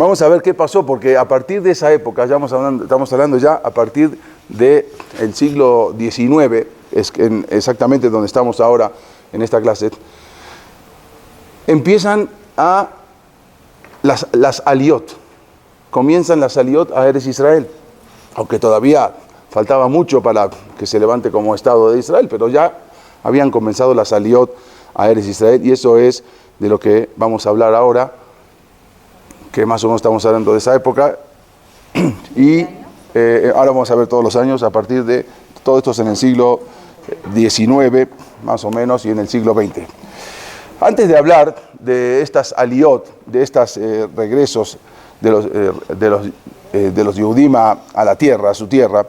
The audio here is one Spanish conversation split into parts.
Vamos a ver qué pasó, porque a partir de esa época, estamos hablando ya a partir del siglo XIX, exactamente donde estamos ahora en esta clase, empiezan las aliot, comienzan las aliot a Eretz Israel, aunque todavía faltaba mucho para que se levante como Estado de Israel, pero ya habían comenzado las aliot a Eretz Israel, y eso es de lo que vamos a hablar ahora, que más o menos estamos hablando de esa época, y ahora vamos a ver todos los años a partir de, todo esto es en el siglo XIX, más o menos, y en el siglo XX. Antes de hablar de estas aliot, de estos regresos de los Yehudim a la tierra, a su tierra,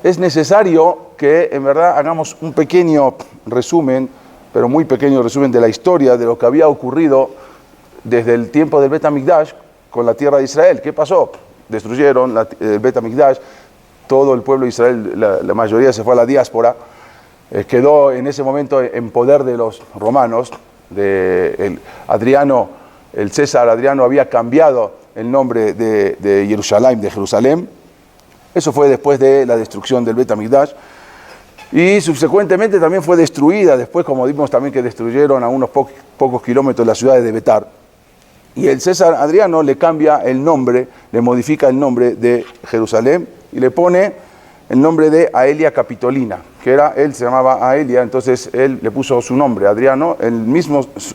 es necesario que en verdad hagamos un pequeño resumen, pero muy pequeño resumen de la historia, de lo que había ocurrido desde el tiempo del Bet HaMikdash con la tierra de Israel. ¿Qué pasó? Destruyeron el Bet HaMikdash, todo el pueblo de Israel, la mayoría se fue a la diáspora, quedó en ese momento en poder de los romanos. El César Adriano había cambiado el nombre de Jerusalén. Eso fue después de la destrucción del Bet HaMikdash. Y subsecuentemente también fue destruida, después, como vimos también que destruyeron a unos pocos kilómetros la ciudad de Betar. Y el César Adriano le cambia el nombre, le modifica el nombre de Jerusalén y le pone el nombre de Aelia Capitolina, que él se llamaba Aelia, entonces él le puso su nombre, Adriano,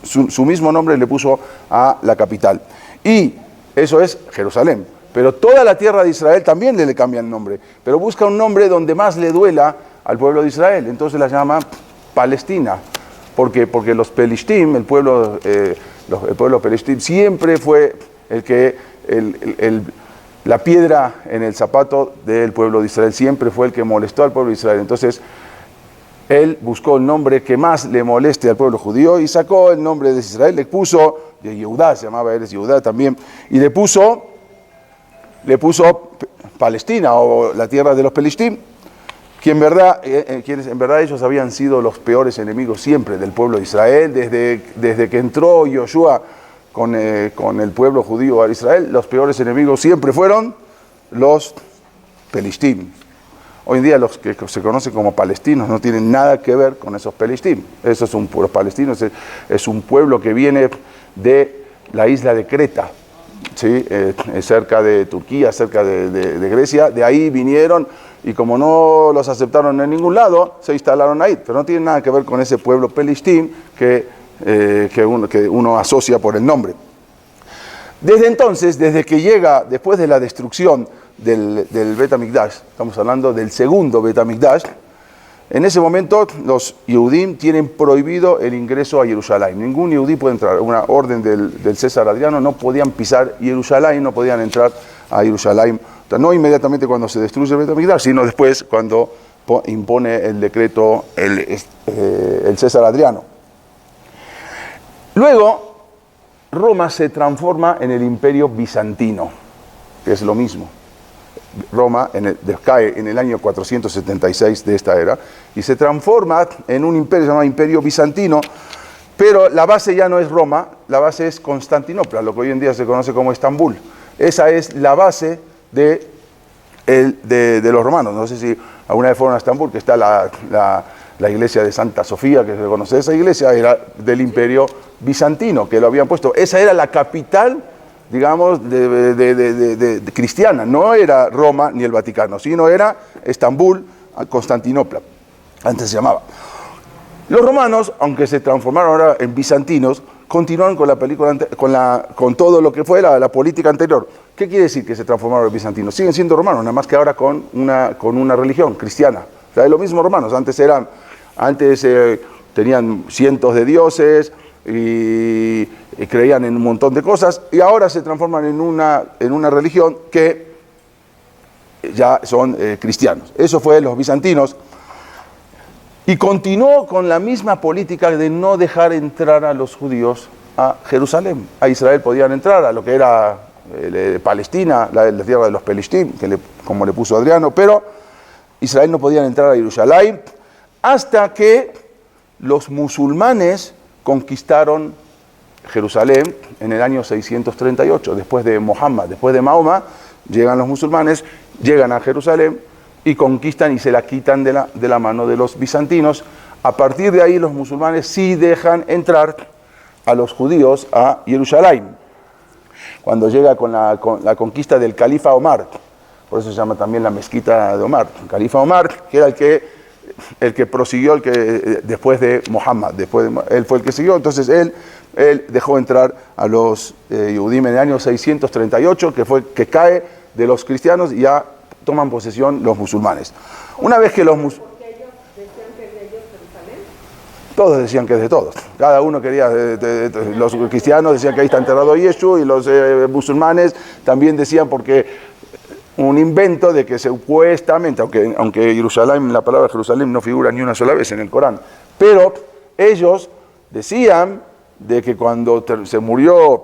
su mismo nombre le puso a la capital. Y eso es Jerusalén. Pero toda la tierra de Israel también le cambia el nombre, pero busca un nombre donde más le duela al pueblo de Israel, entonces la llama Palestina. ¿Por qué? Porque los Pelishtim, el pueblo Pelishtim siempre fue la piedra en el zapato del pueblo de Israel, siempre fue el que molestó al pueblo de Israel. Entonces, él buscó el nombre que más le moleste al pueblo judío y sacó el nombre de Israel, le puso, de Yehudá, se llamaba él, Yehudá también, y le puso Palestina, o la tierra de los Pelishtim, quienes en verdad ellos habían sido los peores enemigos siempre del pueblo de Israel, desde que entró Yoshua con el pueblo judío a Israel, los peores enemigos siempre fueron los Pelishtim. Hoy en día los que se conocen como palestinos no tienen nada que ver con esos Pelishtim. Los palestinos es un pueblo que viene de la isla de Creta, ¿sí? Cerca de Turquía, cerca de Grecia. De ahí vinieron y como no los aceptaron en ningún lado, se instalaron ahí. Pero no tiene nada que ver con ese pueblo Pelishtim que uno asocia por el nombre. Desde entonces, desde que llega, después de la destrucción del Bet HaMikdash, estamos hablando del segundo Bet HaMikdash, en ese momento los Yehudim tienen prohibido el ingreso a Jerusalén. Ningún Yehudí puede entrar. Una orden del César Adriano, no podían pisar Jerusalén, no podían entrar a Jerusalén. No inmediatamente cuando se destruye el Bet HaMikdash, sino después cuando impone el decreto el César Adriano. Luego, Roma se transforma en el imperio bizantino, que es lo mismo. Roma cae en el año 476 de esta era y se transforma en un imperio llamado Imperio Bizantino, pero la base ya no es Roma, la base es Constantinopla, lo que hoy en día se conoce como Estambul. Esa es la base de los romanos. No sé si alguna vez fueron a Estambul, que está la iglesia de Santa Sofía, que se conoce. Esa iglesia era del Imperio Bizantino, que lo habían puesto. Esa era la capital, digamos, de cristiana. No era Roma ni el Vaticano, sino era Estambul, Constantinopla. Antes se llamaba. Los romanos, aunque se transformaron ahora en bizantinos, continuaron con todo lo que fue la política anterior. ¿Qué quiere decir que se transformaron en bizantinos? Siguen siendo romanos, nada más que ahora con una religión cristiana. O sea, es lo mismo romanos. Antes tenían cientos de dioses y creían en un montón de cosas, y ahora se transforman en una religión que ya son cristianos. Eso fue los bizantinos. Y continuó con la misma política de no dejar entrar a los judíos a Jerusalén. A Israel podían entrar, a lo que era Palestina, la tierra de los Pelishtim, como le puso Adriano, pero Israel no podían entrar a Jerusalén hasta que los musulmanes conquistaron Jerusalén en el año 638, después de Mohammed, después de Mahoma, llegan los musulmanes, llegan a Jerusalén y conquistan y se la quitan de la mano de los bizantinos. A partir de ahí los musulmanes sí dejan entrar a los judíos a Jerusalén, cuando llega con la conquista del califa Omar, por eso se llama también la mezquita de Omar, el califa Omar, que era el que prosiguió después de Mohammed, él fue el que siguió, entonces él dejó entrar a los Yehudim en el año 638, que cae de los cristianos y ya toman posesión los musulmanes. Una vez que los musulmanes... Todos decían que es de todos. Cada uno quería, los cristianos decían que ahí está enterrado Yeshua y los musulmanes también decían porque un invento de que supuestamente, aunque Jerusalén, la palabra Jerusalén no figura ni una sola vez en el Corán, pero ellos decían de que cuando se murió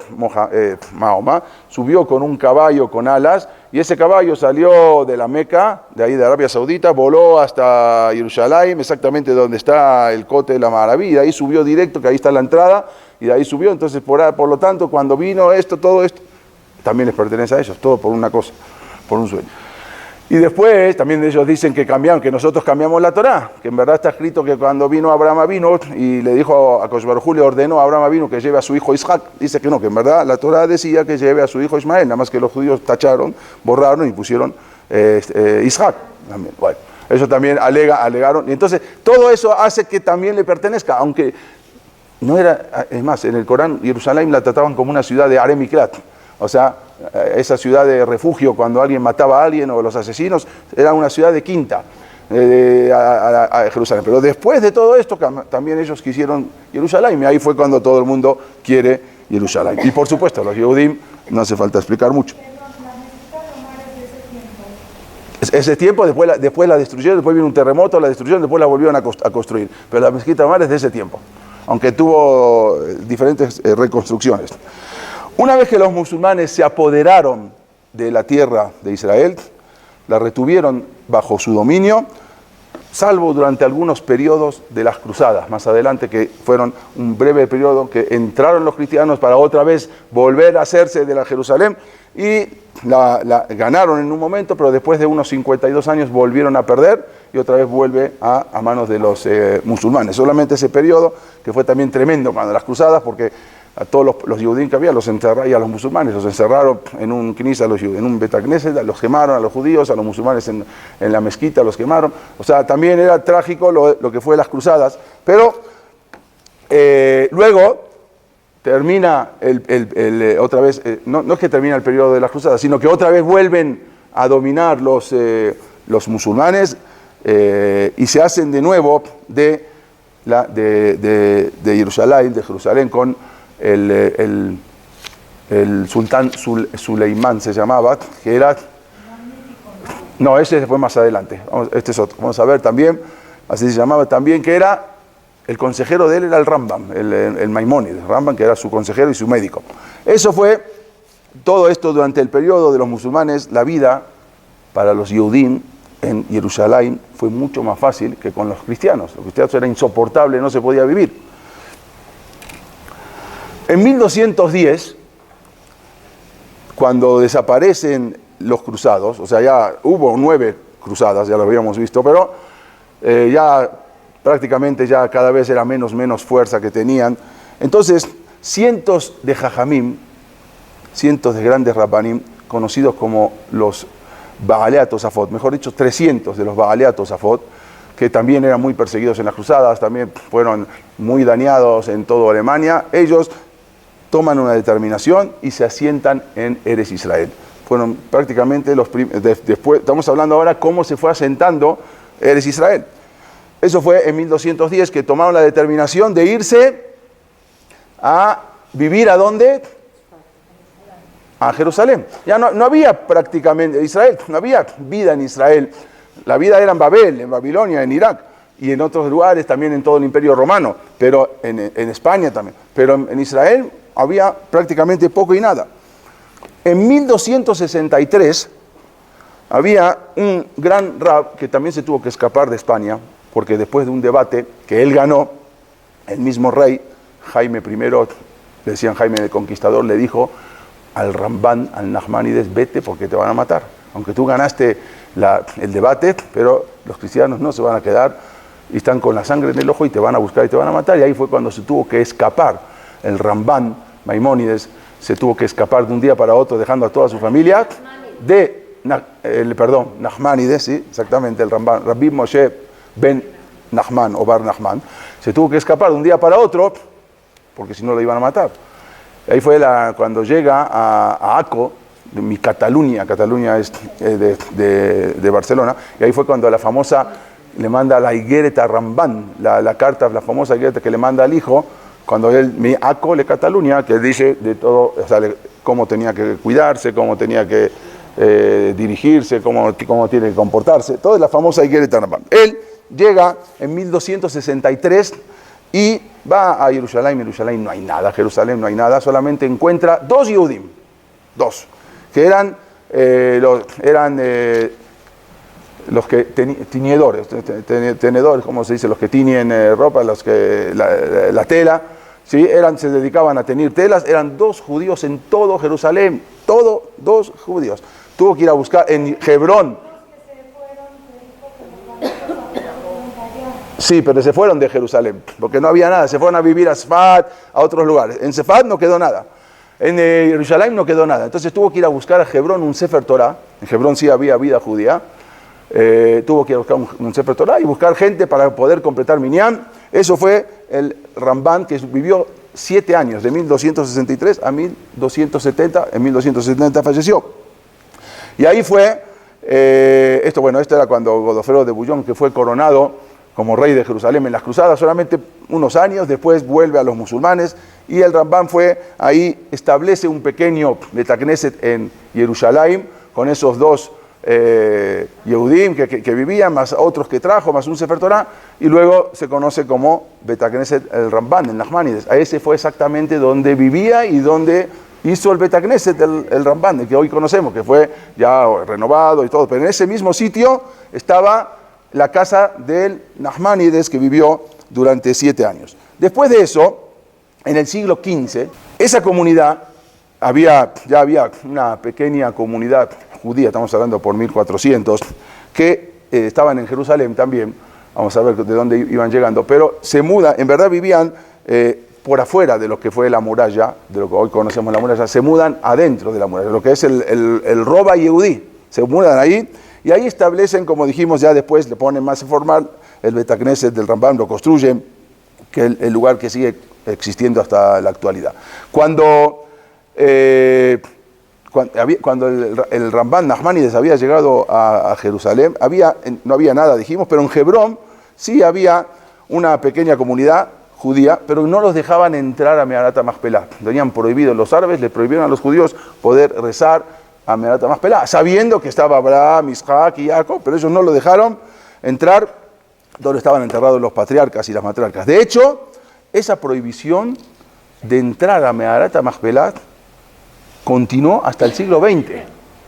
Mahoma, subió con un caballo con alas, y ese caballo salió de la Meca, de ahí de Arabia Saudita, voló hasta Jerusalén, exactamente donde está el Cote de la Maravilla, ahí subió directo, que ahí está la entrada, y de ahí subió, entonces por lo tanto, cuando vino todo esto, también les pertenece a ellos, todo por una cosa, por un sueño. Y después también ellos dicen que nosotros cambiamos la Torá, que en verdad está escrito que cuando vino Abraham vino y le dijo a Akadosh Baruj Hu, le ordenó a Abraham vino que lleve a su hijo Isaac. Dice que no, que en verdad la Torá decía que lleve a su hijo Ismael, nada más que los judíos tacharon, borraron y pusieron Isaac. Bueno, eso también alegaron. Y entonces todo eso hace que también le pertenezca, aunque no era, es más, en el Corán Jerusalén la trataban como una ciudad de Harem Miklat. O sea, esa ciudad de refugio cuando alguien mataba a alguien o los asesinos, era una ciudad de quinta a Jerusalén. Pero después de todo esto, también ellos quisieron Jerusalén, y ahí fue cuando todo el mundo quiere Jerusalén. Y por supuesto, los Yehudim, no hace falta explicar mucho. Ese tiempo, después la destruyeron, después vino un terremoto, la destruyeron, después la volvieron a construir. Pero la mezquita de Omar es de ese tiempo, aunque tuvo diferentes reconstrucciones. Una vez que los musulmanes se apoderaron de la tierra de Israel, la retuvieron bajo su dominio, salvo durante algunos periodos de las cruzadas, más adelante, que fueron un breve periodo que entraron los cristianos para otra vez volver a hacerse de la Jerusalén, y la ganaron en un momento, pero después de unos 52 años volvieron a perder y otra vez vuelve a manos de los musulmanes. Solamente ese periodo, que fue también tremendo cuando las cruzadas, porque a todos los Yehudim que había los encerraron, y a los musulmanes los encerraron en un Knesset, en un Betacneset, los quemaron a los judíos, a los musulmanes en la mezquita los quemaron. O sea, también era trágico lo que fue las cruzadas, pero luego termina otra vez, no es que termina el periodo de las cruzadas, sino que otra vez vuelven a dominar los musulmanes y se hacen de nuevo de Jerusalén con el sultán Suleimán se llamaba, que era... No, ese fue más adelante, este es otro. Vamos a ver también, así se llamaba también, que era... El consejero de él era el Rambam, el Maimónides, el Rambam, que era su consejero y su médico. Eso fue todo esto durante el periodo de los musulmanes. La vida para los Yehudim en Jerusalén fue mucho más fácil que con los cristianos. Los cristianos era insoportable, no se podía vivir. En 1210, cuando desaparecen los cruzados, o sea, ya hubo 9 cruzadas, ya lo habíamos visto, pero ya prácticamente ya cada vez era menos fuerza que tenían. Entonces, cientos de jajamim, cientos de grandes rabbanim, conocidos como los Baalei Tosafot, mejor dicho, 300 de los Baalei Tosafot, que también eran muy perseguidos en las cruzadas, también fueron muy dañados en toda Alemania. Ellos toman una determinación y se asientan en Eretz Israel. Fueron prácticamente los después, estamos hablando ahora cómo se fue asentando Eretz Israel. Eso fue en 1210 que tomaron la determinación de irse a vivir ¿a dónde? A Jerusalén. Ya no había prácticamente Israel, no había vida en Israel. La vida era en Babel, en Babilonia, en Irak y en otros lugares, también en todo el Imperio Romano, pero en España también. Pero en Israel había prácticamente poco y nada. En 1263 había un gran rab que también se tuvo que escapar de España, porque después de un debate que él ganó, el mismo rey, Jaime I le decían Jaime el Conquistador, le dijo al Ramban, al Nachmanides, vete porque te van a matar. Aunque tú ganaste el debate, pero los cristianos no se van a quedar y están con la sangre en el ojo y te van a buscar y te van a matar. Y ahí fue cuando se tuvo que escapar. El Ramban, Maimónides, se tuvo que escapar de un día para otro dejando a toda su familia Nachmanides, sí, exactamente, el Ramban, Rabbi Moshe ben Nachman o Bar Nachman, se tuvo que escapar de un día para otro porque si no lo iban a matar. Ahí fue cuando llega a Aco, de mi Cataluña es de Barcelona, y ahí fue cuando la famosa le manda la Higuereta Ramban, la carta, la famosa Higuereta que le manda al hijo, cuando él, mi Aco de Cataluña, que dice de todo, o sea, cómo tenía que cuidarse, cómo tenía que dirigirse, cómo tiene que comportarse, toda la famosa Higuereta Ramban. Él llega en 1263 y va a Jerusalén. En Jerusalén no hay nada, Jerusalén no hay nada, solamente encuentra dos Yehudim, que eran los que tiñedores, tenedores, como se dice, los que tiñen ropa, los que la tela, ¿sí? Se dedicaban a teñir telas, eran dos judíos en todo Jerusalén, dos judíos. Tuvo que ir a buscar en Hebrón. Sí, pero se fueron de Jerusalén, porque no había nada, se fueron a vivir a Sfat, a otros lugares. En Sfat no quedó nada, en Jerusalén no quedó nada. Entonces tuvo que ir a buscar a Hebrón un Sefer Torah. En Hebrón sí había vida judía. Tuvo que ir a buscar un Sefer Torah y buscar gente para poder completar Minyan. Eso fue el Ramban, que vivió 7 años, de 1263 a 1270. En 1270 falleció. Y ahí fue, esto era cuando Godofredo de Bouillon, que fue coronado como rey de Jerusalén en las cruzadas, solamente unos años, después vuelve a los musulmanes, y el Ramban ahí establece un pequeño Betacneset en Jerusalén, con esos dos Yehudim que vivían, más otros que trajo, más un Sefer Torah, y luego se conoce como Betacneset el Ramban, el Nachmanides. A ese fue exactamente donde vivía y donde hizo el Betacneset el Ramban, el que hoy conocemos, que fue ya renovado y todo, pero en ese mismo sitio estaba la casa del Nachmanides, que vivió durante 7 años. Después de eso, en el siglo XV, esa comunidad, ya había una pequeña comunidad judía, estamos hablando por 1400, que estaban en Jerusalén también, vamos a ver de dónde iban llegando, pero se mudan, en verdad vivían por afuera de lo que fue la muralla, de lo que hoy conocemos la muralla, se mudan adentro de la muralla, lo que es el Roba Yehudí, se mudan ahí, y ahí establecen, como dijimos, ya después le ponen más formal, el Betacneset del Rambam, lo construyen, que es el lugar que sigue existiendo hasta la actualidad. Cuando el Ramban Nachmanides había llegado a Jerusalén, no había nada, dijimos, pero en Hebrón sí había una pequeña comunidad judía, pero no los dejaban entrar a Meharat HaMachpelah. Tenían prohibido, los árabes les prohibieron a los judíos poder rezar a Meharat HaMachpelah, sabiendo que estaba Abraham, Isaac y Jacob, pero ellos no lo dejaron entrar donde estaban enterrados los patriarcas y las matriarcas. De hecho, esa prohibición de entrar a Meharat HaMachpelah continuó hasta el siglo XX.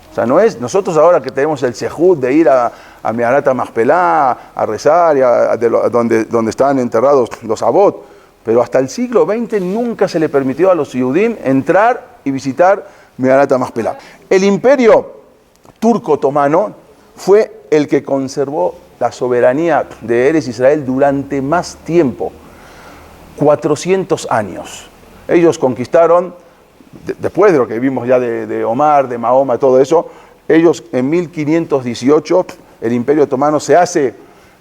O sea, no es nosotros ahora que tenemos el sejud de ir a Meharat HaMachpelah a rezar donde están enterrados los abot, pero hasta el siglo XX nunca se le permitió a los Yehudim entrar y visitar Meharat HaMachpelah. El imperio turco-otomano fue el que conservó la soberanía de Eretz Israel durante más tiempo, 400 años. Ellos conquistaron, después de lo que vimos ya de Omar, de Mahoma, todo eso, ellos en 1518, el imperio otomano se hace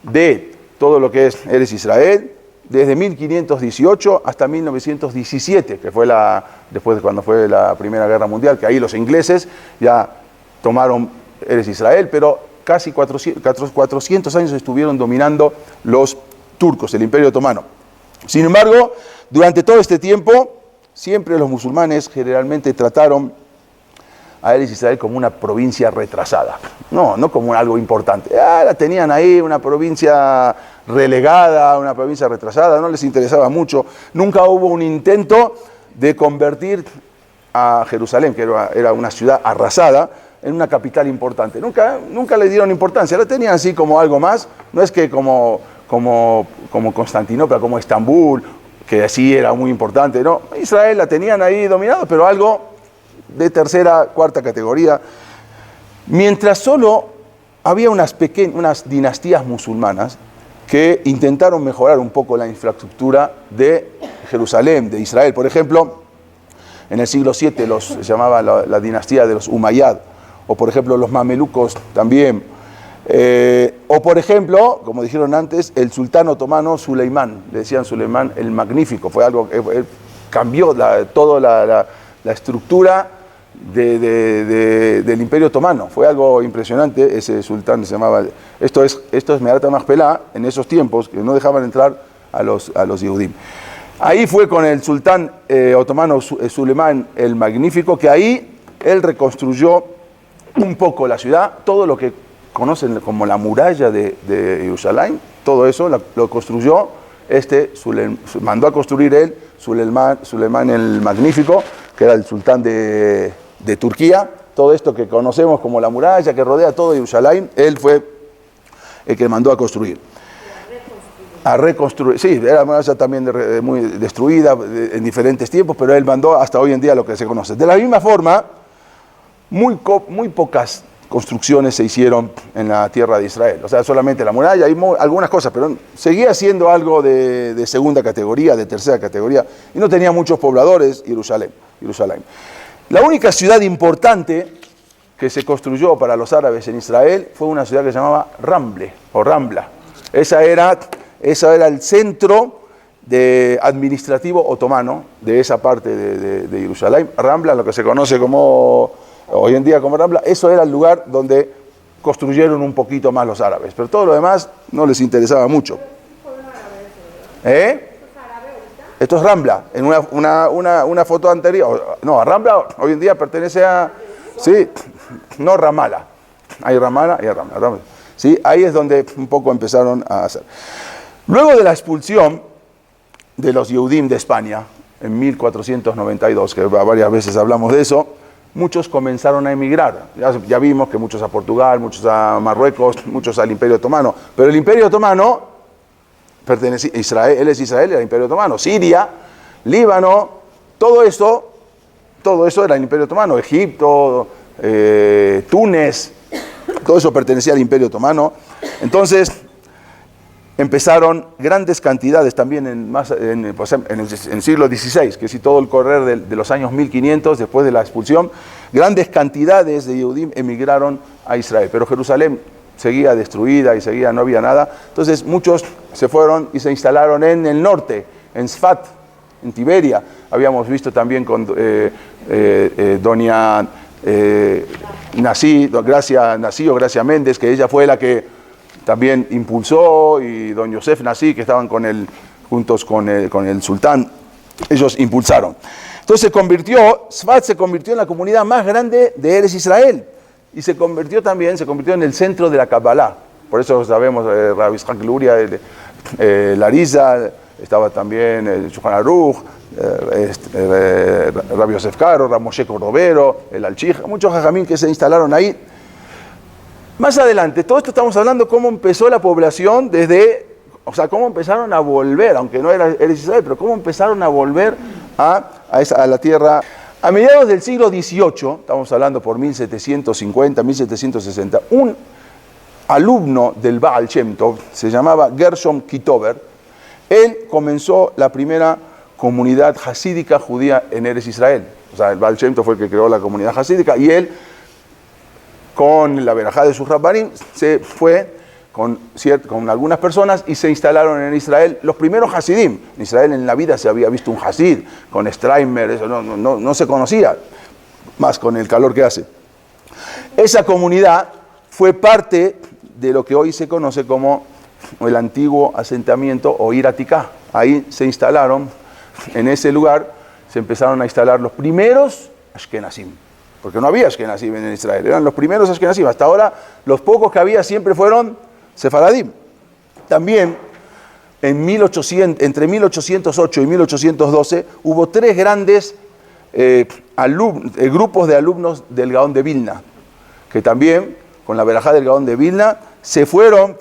de todo lo que es Eretz Israel, desde 1518 hasta 1917, que fue después de cuando fue la Primera Guerra Mundial, que ahí los ingleses ya tomaron Eretz Israel, pero casi 400 años estuvieron dominando los turcos, el Imperio Otomano. Sin embargo, durante todo este tiempo, siempre los musulmanes generalmente trataron a Eretz Israel como una provincia retrasada, no como algo importante. La tenían ahí, una provincia relegada, una provincia retrasada, no les interesaba mucho. Nunca hubo un intento de convertir a Jerusalén, que era una ciudad arrasada, en una capital importante. Nunca le dieron importancia, la tenían así como algo más. No es que como Constantinopla, como Estambul, que así era muy importante, ¿no? Israel la tenían ahí dominado, pero algo de tercera, cuarta categoría. Mientras solo había unas dinastías musulmanas que intentaron mejorar un poco la infraestructura de Jerusalén, de Israel. Por ejemplo, en el siglo VII se llamaba la dinastía de los Umayyad, o por ejemplo los mamelucos también, o por ejemplo, como dijeron antes, el sultán otomano Suleimán, le decían Suleimán el Magnífico, fue algo que cambió toda la estructura del Imperio Otomano, fue algo impresionante. Ese sultán se llamaba, esto es Meharat HaMachpelah, en esos tiempos que no dejaban entrar a los Yehudim. Ahí fue con el sultán otomano Suleimán el Magnífico, que ahí él reconstruyó un poco la ciudad, todo lo que conocen como la muralla de Jerusalén, todo eso lo construyó mandó a construir él, Suleimán el Magnífico, que era el sultán de Turquía. Todo esto que conocemos como la muralla que rodea todo Jerusalén, él fue el que mandó a construir. A reconstruir, sí, era una muralla también muy destruida en diferentes tiempos, pero él mandó hasta hoy en día lo que se conoce. De la misma forma, muy pocas construcciones se hicieron en la tierra de Israel. O sea, solamente la muralla, hay algunas cosas, pero seguía siendo algo de segunda categoría, de tercera categoría, y no tenía muchos pobladores Jerusalén. La única ciudad importante que se construyó para los árabes en Israel fue una ciudad que se llamaba Rambla. Esa era el centro administrativo otomano de esa parte de Jerusalén. Rambla, lo que se conoce hoy en día como Rambla, eso era el lugar donde construyeron un poquito más los árabes, pero todo lo demás no les interesaba mucho. Esto es Rambla, en una foto anterior. No, Rambla hoy en día pertenece a... Sí, no Ramala. Hay Ramala y hay Rambla. Sí, ahí es donde un poco empezaron a hacer. Luego de la expulsión de los Yehudim de España, en 1492, que varias veces hablamos de eso, muchos comenzaron a emigrar. Ya vimos que muchos a Portugal, muchos a Marruecos, muchos al Imperio Otomano. Pero el Imperio Otomano pertenecía a Israel, él es Israel, era el Imperio Otomano. Siria, Líbano, todo eso era el Imperio Otomano. Egipto, Túnez, todo eso pertenecía al Imperio Otomano. Entonces empezaron grandes cantidades también en el siglo XVI, que es todo el correr de los años 1500, después de la expulsión, grandes cantidades de Yehudim emigraron a Israel, pero Jerusalén seguía destruida y no había nada. Entonces muchos se fueron y se instalaron en el norte, en Sfat, en Tiberia. Habíamos visto también con doña Gracia Méndez, que ella fue la que también impulsó, y don Yosef Nasí, que estaban juntos con el sultán, ellos impulsaron. Entonces Sfat se convirtió en la comunidad más grande de Eretz Israel, y se convirtió en el centro de la Kabbalah. Por eso sabemos, Rabbi Yitzhak Luria, Larisa, estaba también el Shulchan Aruch, Rabbi Yosef Karo, Rav Moshe Cordovero, el Alchij, muchos jajamín que se instalaron ahí. Más adelante, todo esto estamos hablando cómo empezó la población cómo empezaron a volver, aunque no era Eretz Israel, pero cómo empezaron a volver a la tierra. A mediados del siglo XVIII, estamos hablando por 1750, 1760, un alumno del Baal Shem Tov, se llamaba Gershom Kitover, él comenzó la primera comunidad hasídica judía en Eretz Israel. O sea, el Baal Shem Tov fue el que creó la comunidad hasídica, y él, con la verajá de sus rabbanim, se fue con algunas personas y se instalaron en Israel los primeros hasidim. En Israel en la vida se había visto un hasid con Streimer, eso no se conocía, más con el calor que hace. Esa comunidad fue parte de lo que hoy se conoce como el antiguo asentamiento o Ir Atikah. Ahí se instalaron, en ese lugar se empezaron a instalar los primeros Ashkenazim. Porque no había Ashkenazim en Israel, eran los primeros Ashkenazim. Hasta ahora, los pocos que había siempre fueron Sefaradim. También, entre 1808 y 1812, hubo tres grandes grupos de alumnos del Gaón de Vilna, que también, con la verajá del Gaón de Vilna, se fueron.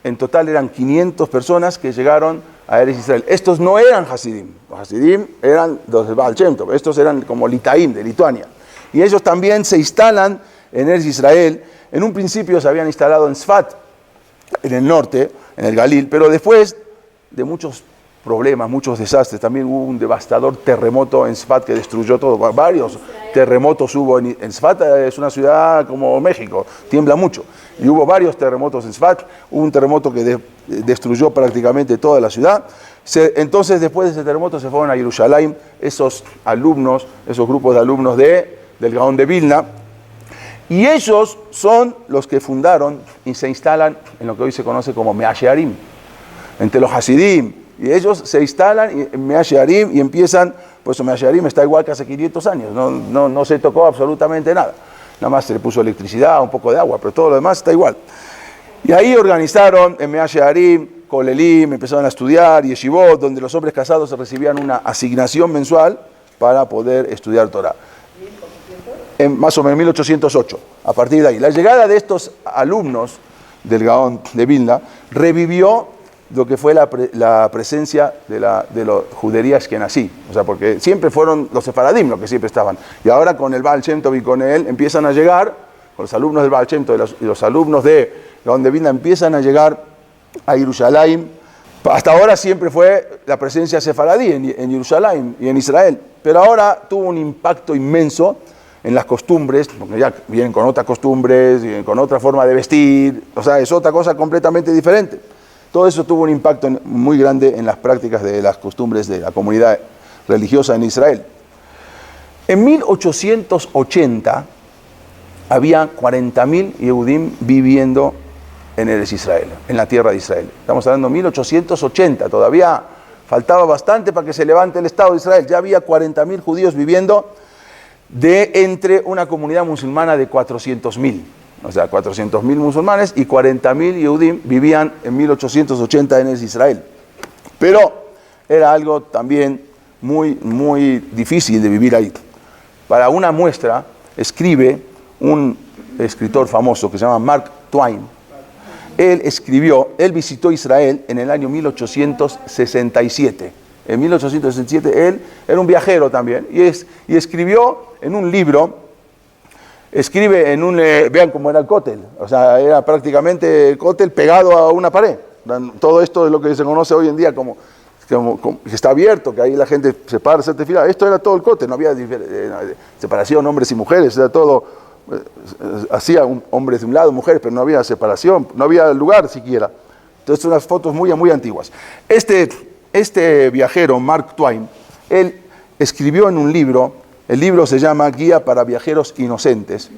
En total eran 500 personas que llegaron a Eretz Israel. Estos no eran Hasidim. Los Hasidim eran los del Baal Shem Tov. Estos eran como Litaim, de Lituania. Y ellos también se instalan en Eretz Israel. En un principio se habían instalado en Sfat, en el norte, en el Galil, pero después de muchos problemas, muchos desastres, también hubo un devastador terremoto en Sfat que destruyó todo. Varios terremotos hubo en Sfat, es una ciudad como México, tiembla mucho. Y hubo varios terremotos en Sfat, hubo un terremoto que destruyó prácticamente toda la ciudad. Entonces, después de ese terremoto se fueron a Jerusalén esos alumnos, esos grupos de alumnos del Gaón de Vilna, y ellos son los que fundaron y se instalan en lo que hoy se conoce como Mea Shearim, entre los Hasidim. Y ellos se instalan en Mea Shearim y empiezan, pues Mea Shearim está igual que hace 500 años, no se tocó absolutamente nada. Nada más se le puso electricidad, un poco de agua, pero todo lo demás está igual. Y ahí organizaron en Mea Shearim, Kolelim, empezaron a estudiar, Yeshivot, donde los hombres casados recibían una asignación mensual para poder estudiar Torah. En más o menos 1808, a partir de ahí. La llegada de estos alumnos del Gaón de Vilna revivió lo que fue la presencia de los judería ashkenazí, o sea, porque siempre fueron los sefaradim los que siempre estaban, y ahora con el Baal Shem Tov y con él empiezan a llegar, con los alumnos del Baal Shem Tov y los alumnos de Gaón de Vilna empiezan a llegar a Jerusalén. Hasta ahora siempre fue la presencia sefaradí en Jerusalén y en Israel, pero ahora tuvo un impacto inmenso en las costumbres, porque ya vienen con otras costumbres, vienen con otra forma de vestir, o sea, es otra cosa completamente diferente. Todo eso tuvo un impacto muy grande en las prácticas de las costumbres de la comunidad religiosa en Israel. En 1880 había 40.000 Yehudim viviendo en Eretz Israel, en la tierra de Israel. Estamos hablando de 1880, todavía faltaba bastante para que se levante el Estado de Israel. Ya había 40.000 judíos viviendo entre una comunidad musulmana de 400.000. O sea, 400.000 musulmanes y 40.000 Yehudim vivían en 1880 en Israel. Pero era algo también muy, muy difícil de vivir ahí. Para una muestra, escribe un escritor famoso que se llama Mark Twain. Él visitó Israel en el año 1867. En 1867 él era un viajero también y escribió en un libro, vean cómo era el cótel, o sea, era prácticamente el cótel pegado a una pared. Todo esto es lo que se conoce hoy en día como que está abierto, que ahí la gente se para, se tefila. Esto era todo el cótel, no había separación hombres y mujeres, era todo, hacía hombres de un lado, mujeres, pero no había separación, no había lugar siquiera. Entonces, unas fotos muy, muy antiguas. Este viajero, Mark Twain, él escribió en un libro, el libro se llama Guía para Viajeros Inocentes.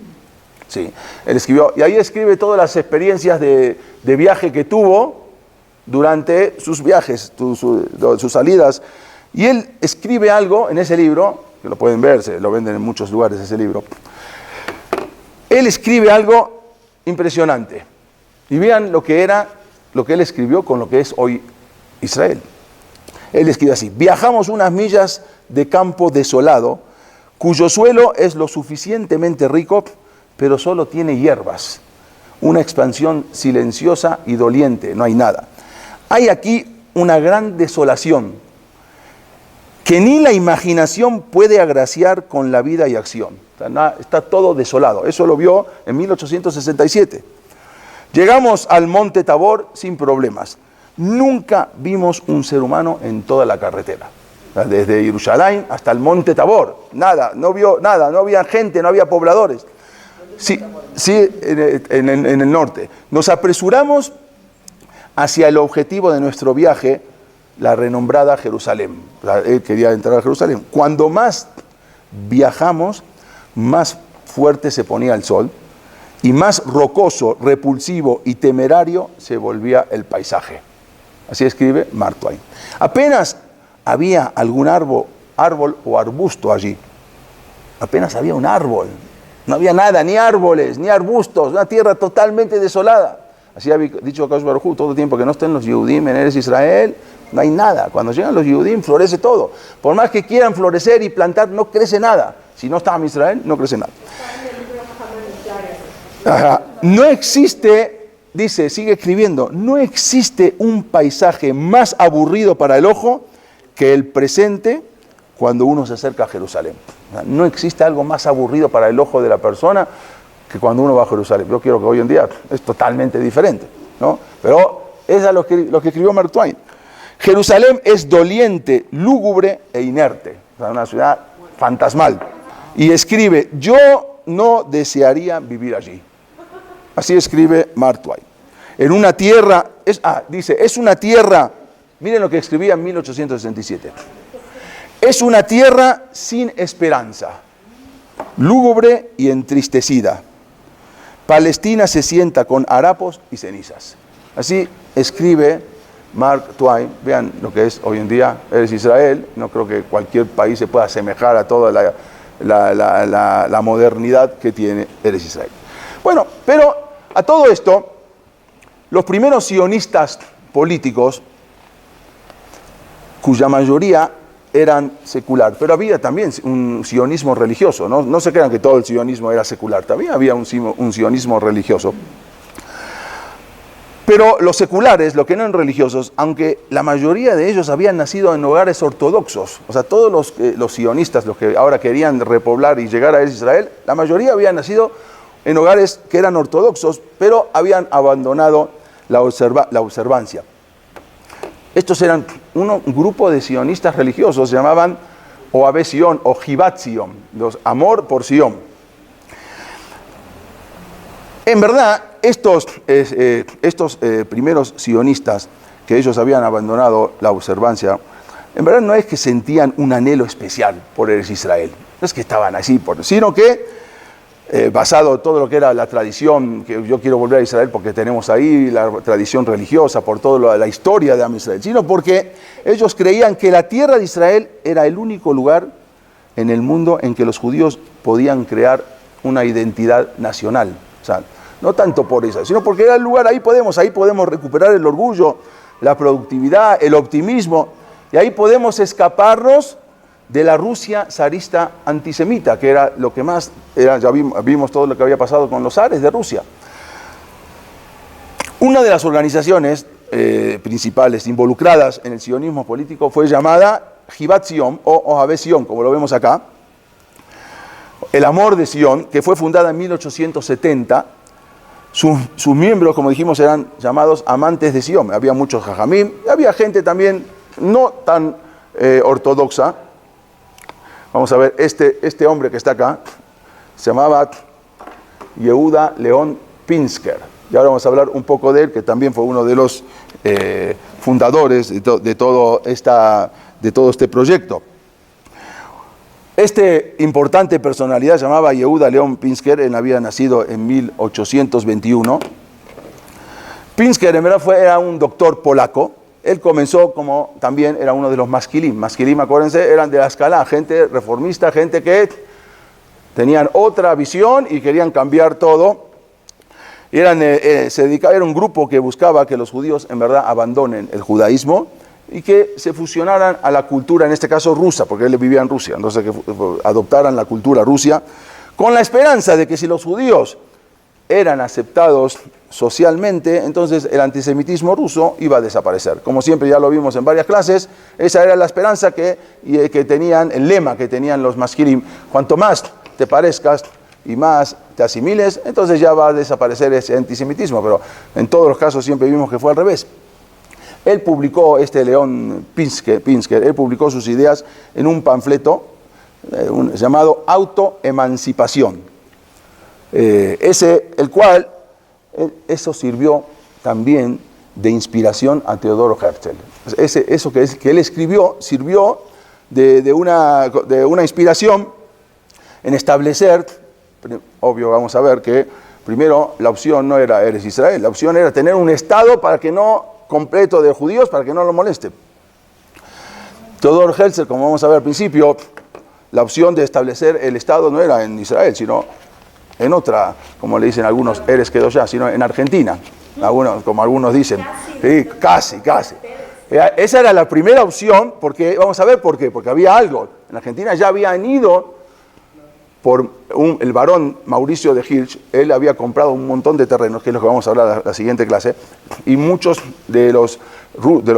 Sí, él escribió, y ahí escribe todas las experiencias de viaje que tuvo durante sus viajes, sus salidas. Y él escribe algo en ese libro, que lo pueden ver, lo venden en muchos lugares ese libro. Él escribe algo impresionante. Y vean lo que él escribió con lo que es hoy Israel. Él escribe así: viajamos unas millas de campo desolado, cuyo suelo es lo suficientemente rico, pero solo tiene hierbas, una expansión silenciosa y doliente, no hay nada. Hay aquí una gran desolación que ni la imaginación puede agraciar con la vida y acción. Está todo desolado. Eso lo vio en 1867. Llegamos al monte Tabor sin problemas. Nunca vimos un ser humano en toda la carretera. Desde Jerusalén hasta el monte Tabor. Nada, no vio nada, no había gente, no había pobladores. Sí, en el norte. Nos apresuramos hacia el objetivo de nuestro viaje, la renombrada Jerusalén. Él quería entrar a Jerusalén. Cuando más viajamos, más fuerte se ponía el sol y más rocoso, repulsivo y temerario se volvía el paisaje. Así escribe Mark Twain. Apenas había algún árbol o arbusto allí. Apenas había un árbol. No había nada, ni árboles, ni arbustos, una tierra totalmente desolada. Así ha dicho Akadosh Baruj Hu todo el tiempo que no estén los Yehudim en Eretz Israel, no hay nada. Cuando llegan los Yehudim florece todo. Por más que quieran florecer y plantar, no crece nada. Si no está en Israel, no crece nada. No existe dice, sigue escribiendo, no existe un paisaje más aburrido para el ojo que el presente cuando uno se acerca a Jerusalén. No existe algo más aburrido para el ojo de la persona que cuando uno va a Jerusalén. Yo quiero que hoy en día es totalmente diferente, ¿no? Pero eso es lo que escribió Mark Twain. Jerusalén es doliente, lúgubre e inerte. O sea, una ciudad fantasmal. Y escribe, yo no desearía vivir allí. Así escribe Mark Twain. En una tierra, dice, es una tierra, miren lo que escribía en 1867. Es una tierra sin esperanza, lúgubre y entristecida. Palestina se sienta con harapos y cenizas. Así escribe Mark Twain. Vean lo que es hoy en día Eretz Israel. No creo que cualquier país se pueda asemejar a toda la modernidad que tiene Eretz Israel. Bueno, pero a todo esto, los primeros sionistas políticos, cuya mayoría eran secular, pero había también un sionismo religioso, no se crean que todo el sionismo era secular, también había un sionismo religioso. Pero los seculares, los que no eran religiosos, aunque la mayoría de ellos habían nacido en hogares ortodoxos, o sea, todos los sionistas, los que ahora querían repoblar y llegar a Israel, la mayoría habían nacido en hogares que eran ortodoxos, pero habían abandonado la observancia. Estos eran un grupo de sionistas religiosos, se llamaban Ohavei Sion o Jivat Sion, los amor por Sion. En verdad, estos primeros sionistas, que ellos habían abandonado la observancia, en verdad no es que sentían un anhelo especial por Eretz Israel, no es que estaban así, sino que basado en todo lo que era la tradición, que yo quiero volver a Israel porque tenemos ahí la tradición religiosa, por toda la historia de Am Israel, sino porque ellos creían que la tierra de Israel era el único lugar en el mundo en que los judíos podían crear una identidad nacional. O sea, no tanto por eso, sino porque era el lugar, ahí podemos recuperar el orgullo, la productividad, el optimismo, y ahí podemos escaparnos de la Rusia zarista antisemita, que era lo que más era, ya vimos todo lo que había pasado con los zares de Rusia. Una de las organizaciones principales involucradas en el sionismo político fue llamada Jivat Sion o Ohavei Sion, como lo vemos acá, el amor de Sion, que fue fundada en 1870. Sus miembros, como dijimos, eran llamados amantes de Sion. Había muchos jajamim, había gente también no tan ortodoxa. Vamos a ver, este hombre que está acá se llamaba Yehuda León Pinsker. Y ahora vamos a hablar un poco de él, que también fue uno de los fundadores de todo este proyecto. Este importante personalidad se llamaba Yehuda León Pinsker. Él había nacido en 1821. Pinsker en verdad era un doctor polaco. Él comenzó como también era uno de los masquilim. Masquilim, acuérdense, eran de la escala, gente reformista, gente que tenían otra visión y querían cambiar todo. Y era un grupo que buscaba que los judíos en verdad abandonen el judaísmo y que se fusionaran a la cultura, en este caso rusa, porque él vivía en Rusia, entonces que adoptaran la cultura rusa, con la esperanza de que si los judíos eran aceptados socialmente, entonces el antisemitismo ruso iba a desaparecer. Como siempre ya lo vimos en varias clases, esa era la esperanza que tenían, el lema que tenían los masquilim. Cuanto más te parezcas y más te asimiles, entonces ya va a desaparecer ese antisemitismo, pero en todos los casos siempre vimos que fue al revés. Él publicó, León Pinsker, él publicó sus ideas en un panfleto llamado Autoemancipación. Eso sirvió también de inspiración a Teodoro Herzl. Eso que él escribió sirvió de una inspiración en establecer, obvio vamos a ver que primero la opción no era Eretz Israel, la opción era tener un estado completo de judíos para que no lo moleste. Teodoro Herzl, como vamos a ver al principio, la opción de establecer el estado no era en Israel, sino en otra, como le dicen algunos, Eretz Kedoshá, sino en Argentina, como algunos dicen. Sí, casi. Esa era la primera opción, porque vamos a ver por qué, porque había algo. En Argentina ya habían ido el barón Mauricio de Hirsch. Él había comprado un montón de terrenos, que es lo que vamos a hablar en la siguiente clase, y muchos de los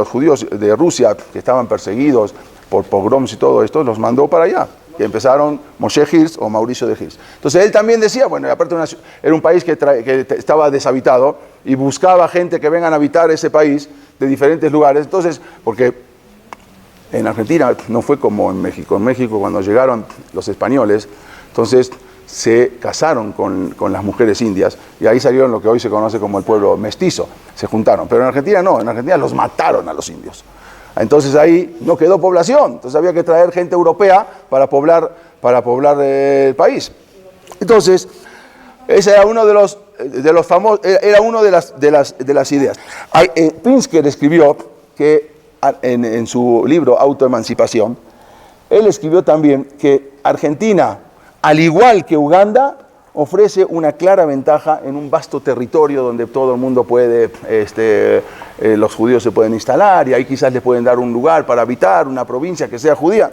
judíos de Rusia que estaban perseguidos por pogroms y todo esto, los mandó para allá, que empezaron Moshe Hirsch o Mauricio de Hirsch. Entonces él también decía, bueno, aparte era un país que estaba deshabitado y buscaba gente que vengan a habitar ese país de diferentes lugares. Entonces, porque en Argentina no fue como en México. En México, cuando llegaron los españoles, entonces se casaron con las mujeres indias y ahí salieron lo que hoy se conoce como el pueblo mestizo. Se juntaron. Pero en Argentina no, en Argentina los mataron a los indios. Entonces ahí no quedó población. Entonces había que traer gente europea para poblar el país. Entonces, ese era uno de los famosos, era una de las ideas. Pinsker escribió que en su libro Autoemancipación, él escribió también que Argentina, al igual que Uganda, ofrece una clara ventaja en un vasto territorio donde todo el mundo puede, los judíos se pueden instalar y ahí quizás les pueden dar un lugar para habitar, una provincia que sea judía.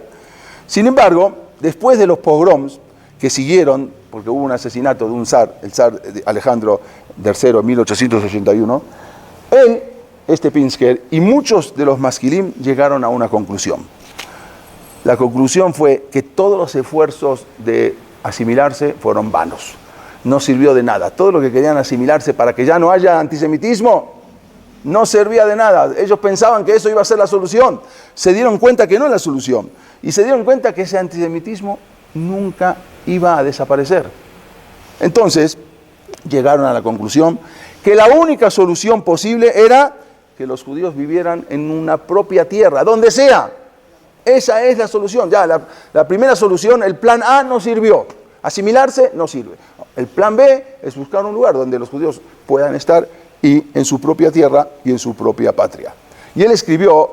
Sin embargo, después de los pogroms que siguieron, porque hubo un asesinato de un zar, el zar Alejandro III en 1881, Pinsker y muchos de los masquilim llegaron a una conclusión. La conclusión fue que todos los esfuerzos de asimilarse fueron vanos. No sirvió de nada. Todo lo que querían asimilarse para que ya no haya antisemitismo no servía de nada. Ellos pensaban que eso iba a ser la solución. Se dieron cuenta que no es la solución. Y se dieron cuenta que ese antisemitismo nunca iba a desaparecer. Entonces, llegaron a la conclusión que la única solución posible era que los judíos vivieran en una propia tierra, donde sea. Esa es la solución. Ya, la primera solución, el plan A, no sirvió. Asimilarse no sirve. El plan B es buscar un lugar donde los judíos puedan estar y en su propia tierra y en su propia patria. Y él escribió,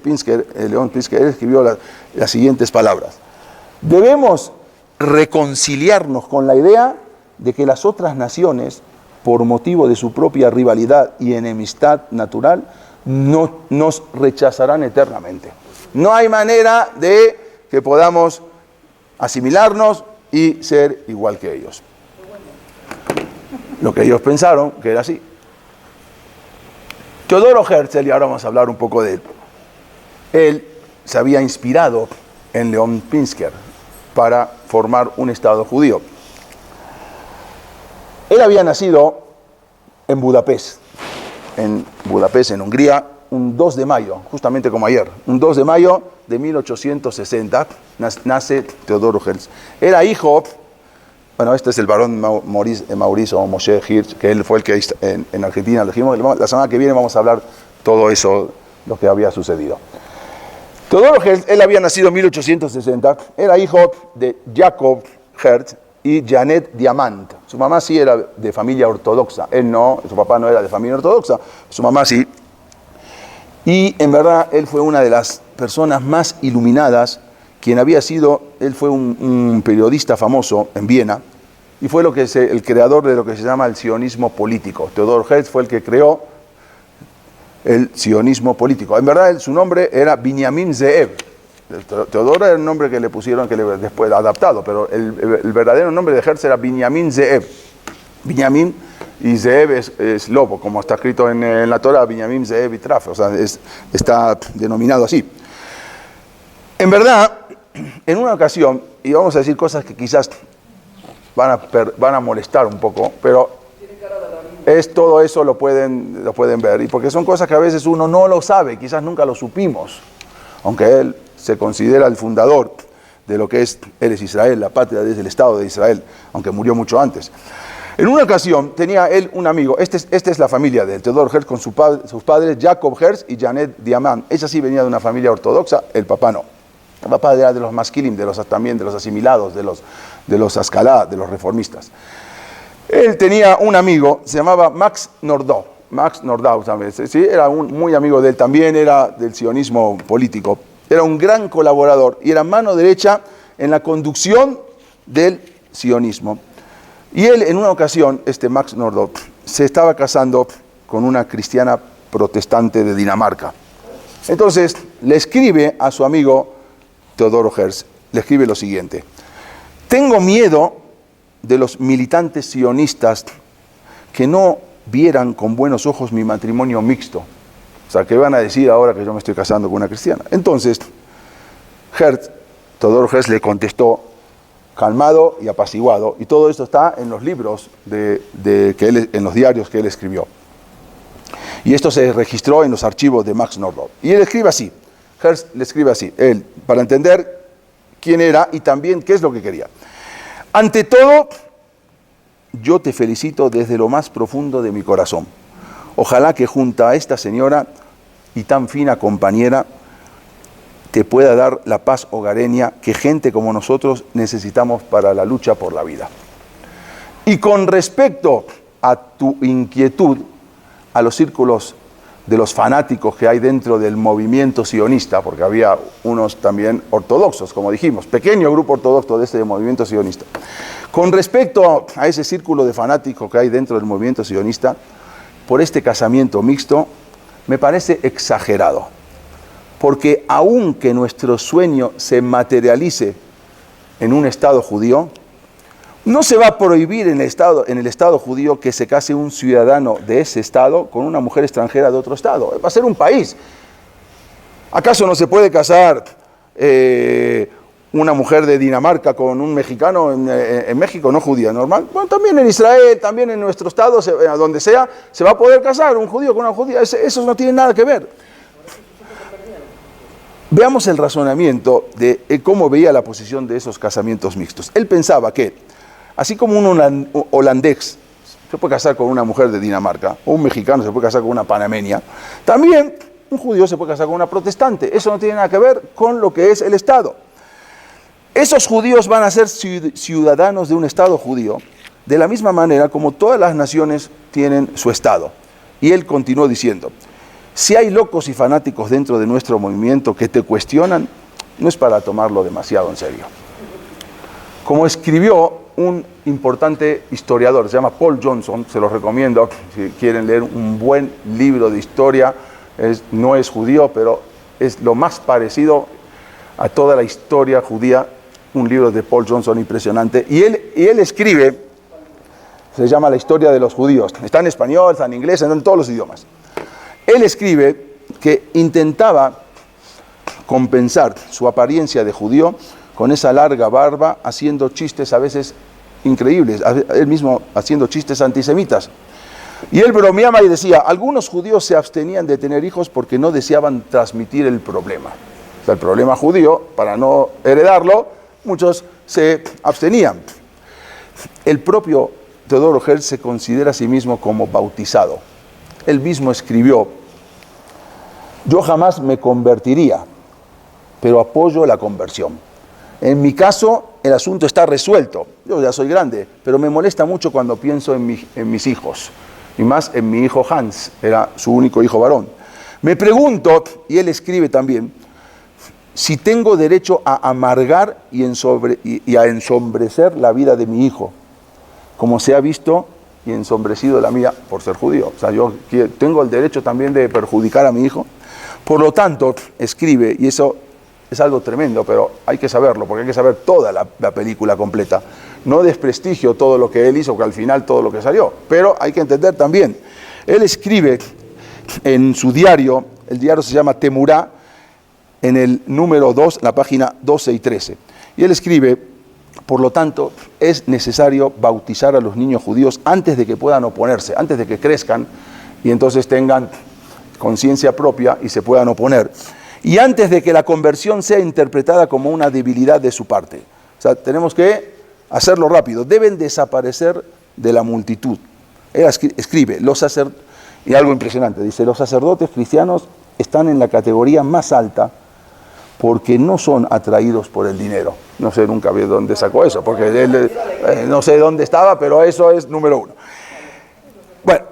Pinsker, León Pinsker, él escribió las siguientes palabras. Debemos reconciliarnos con la idea de que las otras naciones, por motivo de su propia rivalidad y enemistad natural, no nos rechazarán eternamente. No hay manera de que podamos asimilarnos y ser igual que ellos. Lo que ellos pensaron que era así. Teodoro Herzl, y ahora vamos a hablar un poco de él, él se había inspirado en León Pinsker para formar un Estado judío. Él había nacido en Budapest, en Hungría, un 2 de mayo, justamente como ayer, un 2 de mayo de 1860, nace Teodoro Herzl. Era hijo, bueno, este es el barón Mauricio o Moshe Hirsch, que él fue el que en Argentina elegimos. La semana que viene vamos a hablar todo eso, lo que había sucedido. Teodoro Herzl, él había nacido en 1860, era hijo de Jacob Herzl y Janet Diamant. Su mamá sí era de familia ortodoxa, él no, su papá no era de familia ortodoxa, su mamá sí. Y en verdad él fue una de las personas más iluminadas, él fue un periodista famoso en Viena, y fue el creador de lo que se llama el sionismo político. Teodoro Herzl fue el que creó el sionismo político. En verdad su nombre era Binyamin Zeev. Teodoro era el nombre que le pusieron, después adaptado, pero el verdadero nombre de Herzl era Binyamin Zeev. Binyamin y Zeev es lobo, como está escrito en la Torah, Binyamin Zeev y Traf, o sea, está denominado así. En verdad, en una ocasión, y vamos a decir cosas que quizás van a molestar un poco, pero todo eso lo pueden ver, y porque son cosas que a veces uno no lo sabe, quizás nunca lo supimos, aunque él se considera el fundador de lo que es Eretz Israel, la patria desde el Estado de Israel, aunque murió mucho antes. En una ocasión tenía él un amigo, esta es la familia de Teodoro Herzl con sus padres Jacob Herzl y Janet Diamant. Ella sí venía de una familia ortodoxa, el papá no. El papá era de los masquilim, también de los asimilados, de los ascalá, de los reformistas. Él tenía un amigo, se llamaba Max Nordau. Max Nordau también, ¿sí? Era muy amigo de él, también era del sionismo político. Era un gran colaborador y era mano derecha en la conducción del sionismo. Y él, en una ocasión, Max Nordau, se estaba casando con una cristiana protestante de Dinamarca. Entonces, le escribe a su amigo Teodoro Herzl, le escribe lo siguiente: Tengo miedo de los militantes sionistas que no vieran con buenos ojos mi matrimonio mixto. O sea, ¿qué van a decir ahora que yo me estoy casando con una cristiana? Entonces, Teodoro Herz le contestó calmado y apaciguado, y todo esto está en los libros en los diarios que él escribió. Y esto se registró en los archivos de Max Nordau. Y él escribe así, Herz le escribe así, él, para entender quién era y también qué es lo que quería. Ante todo, yo te felicito desde lo más profundo de mi corazón. Ojalá que junto a esta señora y tan fina compañera te pueda dar la paz hogareña que gente como nosotros necesitamos para la lucha por la vida. Y con respecto a tu inquietud, a los círculos de los fanáticos que hay dentro del movimiento sionista, porque había unos también ortodoxos, como dijimos, pequeño grupo ortodoxo de este movimiento sionista. Con respecto a ese círculo de fanáticos que hay dentro del movimiento sionista, por este casamiento mixto, me parece exagerado. Porque aunque nuestro sueño se materialice en un Estado judío, no se va a prohibir en el Estado judío que se case un ciudadano de ese Estado con una mujer extranjera de otro Estado. Va a ser un país. ¿Acaso no se puede casar una mujer de Dinamarca con un mexicano en México, no judía, normal? Bueno, también en Israel, también en nuestro Estado, donde sea, se va a poder casar un judío con una judía. Eso no tiene nada que ver. Veamos el razonamiento de cómo veía la posición de esos casamientos mixtos. Él pensaba que, así como un holandés se puede casar con una mujer de Dinamarca, o un mexicano se puede casar con una panameña, también un judío se puede casar con una protestante. Eso no tiene nada que ver con lo que es el Estado. Esos judíos van a ser ciudadanos de un Estado judío, de la misma manera como todas las naciones tienen su Estado. Y él continuó diciendo, si hay locos y fanáticos dentro de nuestro movimiento que te cuestionan, no es para tomarlo demasiado en serio. Como escribió un importante historiador, se llama Paul Johnson, se los recomiendo si quieren leer un buen libro de historia, no es judío, pero es lo más parecido a toda la historia judía, un libro de Paul Johnson impresionante, y él escribe, se llama La historia de los judíos, está en español, está en inglés, está en todos los idiomas. Él escribe que intentaba compensar su apariencia de judío con esa larga barba, haciendo chistes a veces increíbles, él mismo haciendo chistes antisemitas. Y él bromeaba y decía, algunos judíos se abstenían de tener hijos porque no deseaban transmitir el problema. O sea, el problema judío, para no heredarlo, muchos se abstenían. El propio Teodoro Herz se considera a sí mismo como bautizado. Él mismo escribió, yo jamás me convertiría, pero apoyo la conversión. En mi caso, el asunto está resuelto. Yo ya soy grande, pero me molesta mucho cuando pienso en mis hijos, y más en mi hijo Hans, era su único hijo varón. Me pregunto, y él escribe también, si tengo derecho a amargar y a ensombrecer la vida de mi hijo, como se ha visto y ensombrecido la mía por ser judío. O sea, yo tengo el derecho también de perjudicar a mi hijo. Por lo tanto, escribe, y eso es algo tremendo, pero hay que saberlo, porque hay que saber toda la película completa. No desprestigio todo lo que él hizo, que al final todo lo que salió, pero hay que entender también. Él escribe en su diario, el diario se llama Temurá, en el número 2, la página 12 y 13. Y él escribe, por lo tanto, es necesario bautizar a los niños judíos antes de que puedan oponerse, antes de que crezcan y entonces tengan conciencia propia y se puedan oponer. Y antes de que la conversión sea interpretada como una debilidad de su parte. O sea, tenemos que hacerlo rápido. Deben desaparecer de la multitud. Él escribe, y algo impresionante, dice, los sacerdotes cristianos están en la categoría más alta porque no son atraídos por el dinero. No sé nunca de dónde sacó eso, porque él, no sé dónde estaba, pero eso es número uno. Bueno,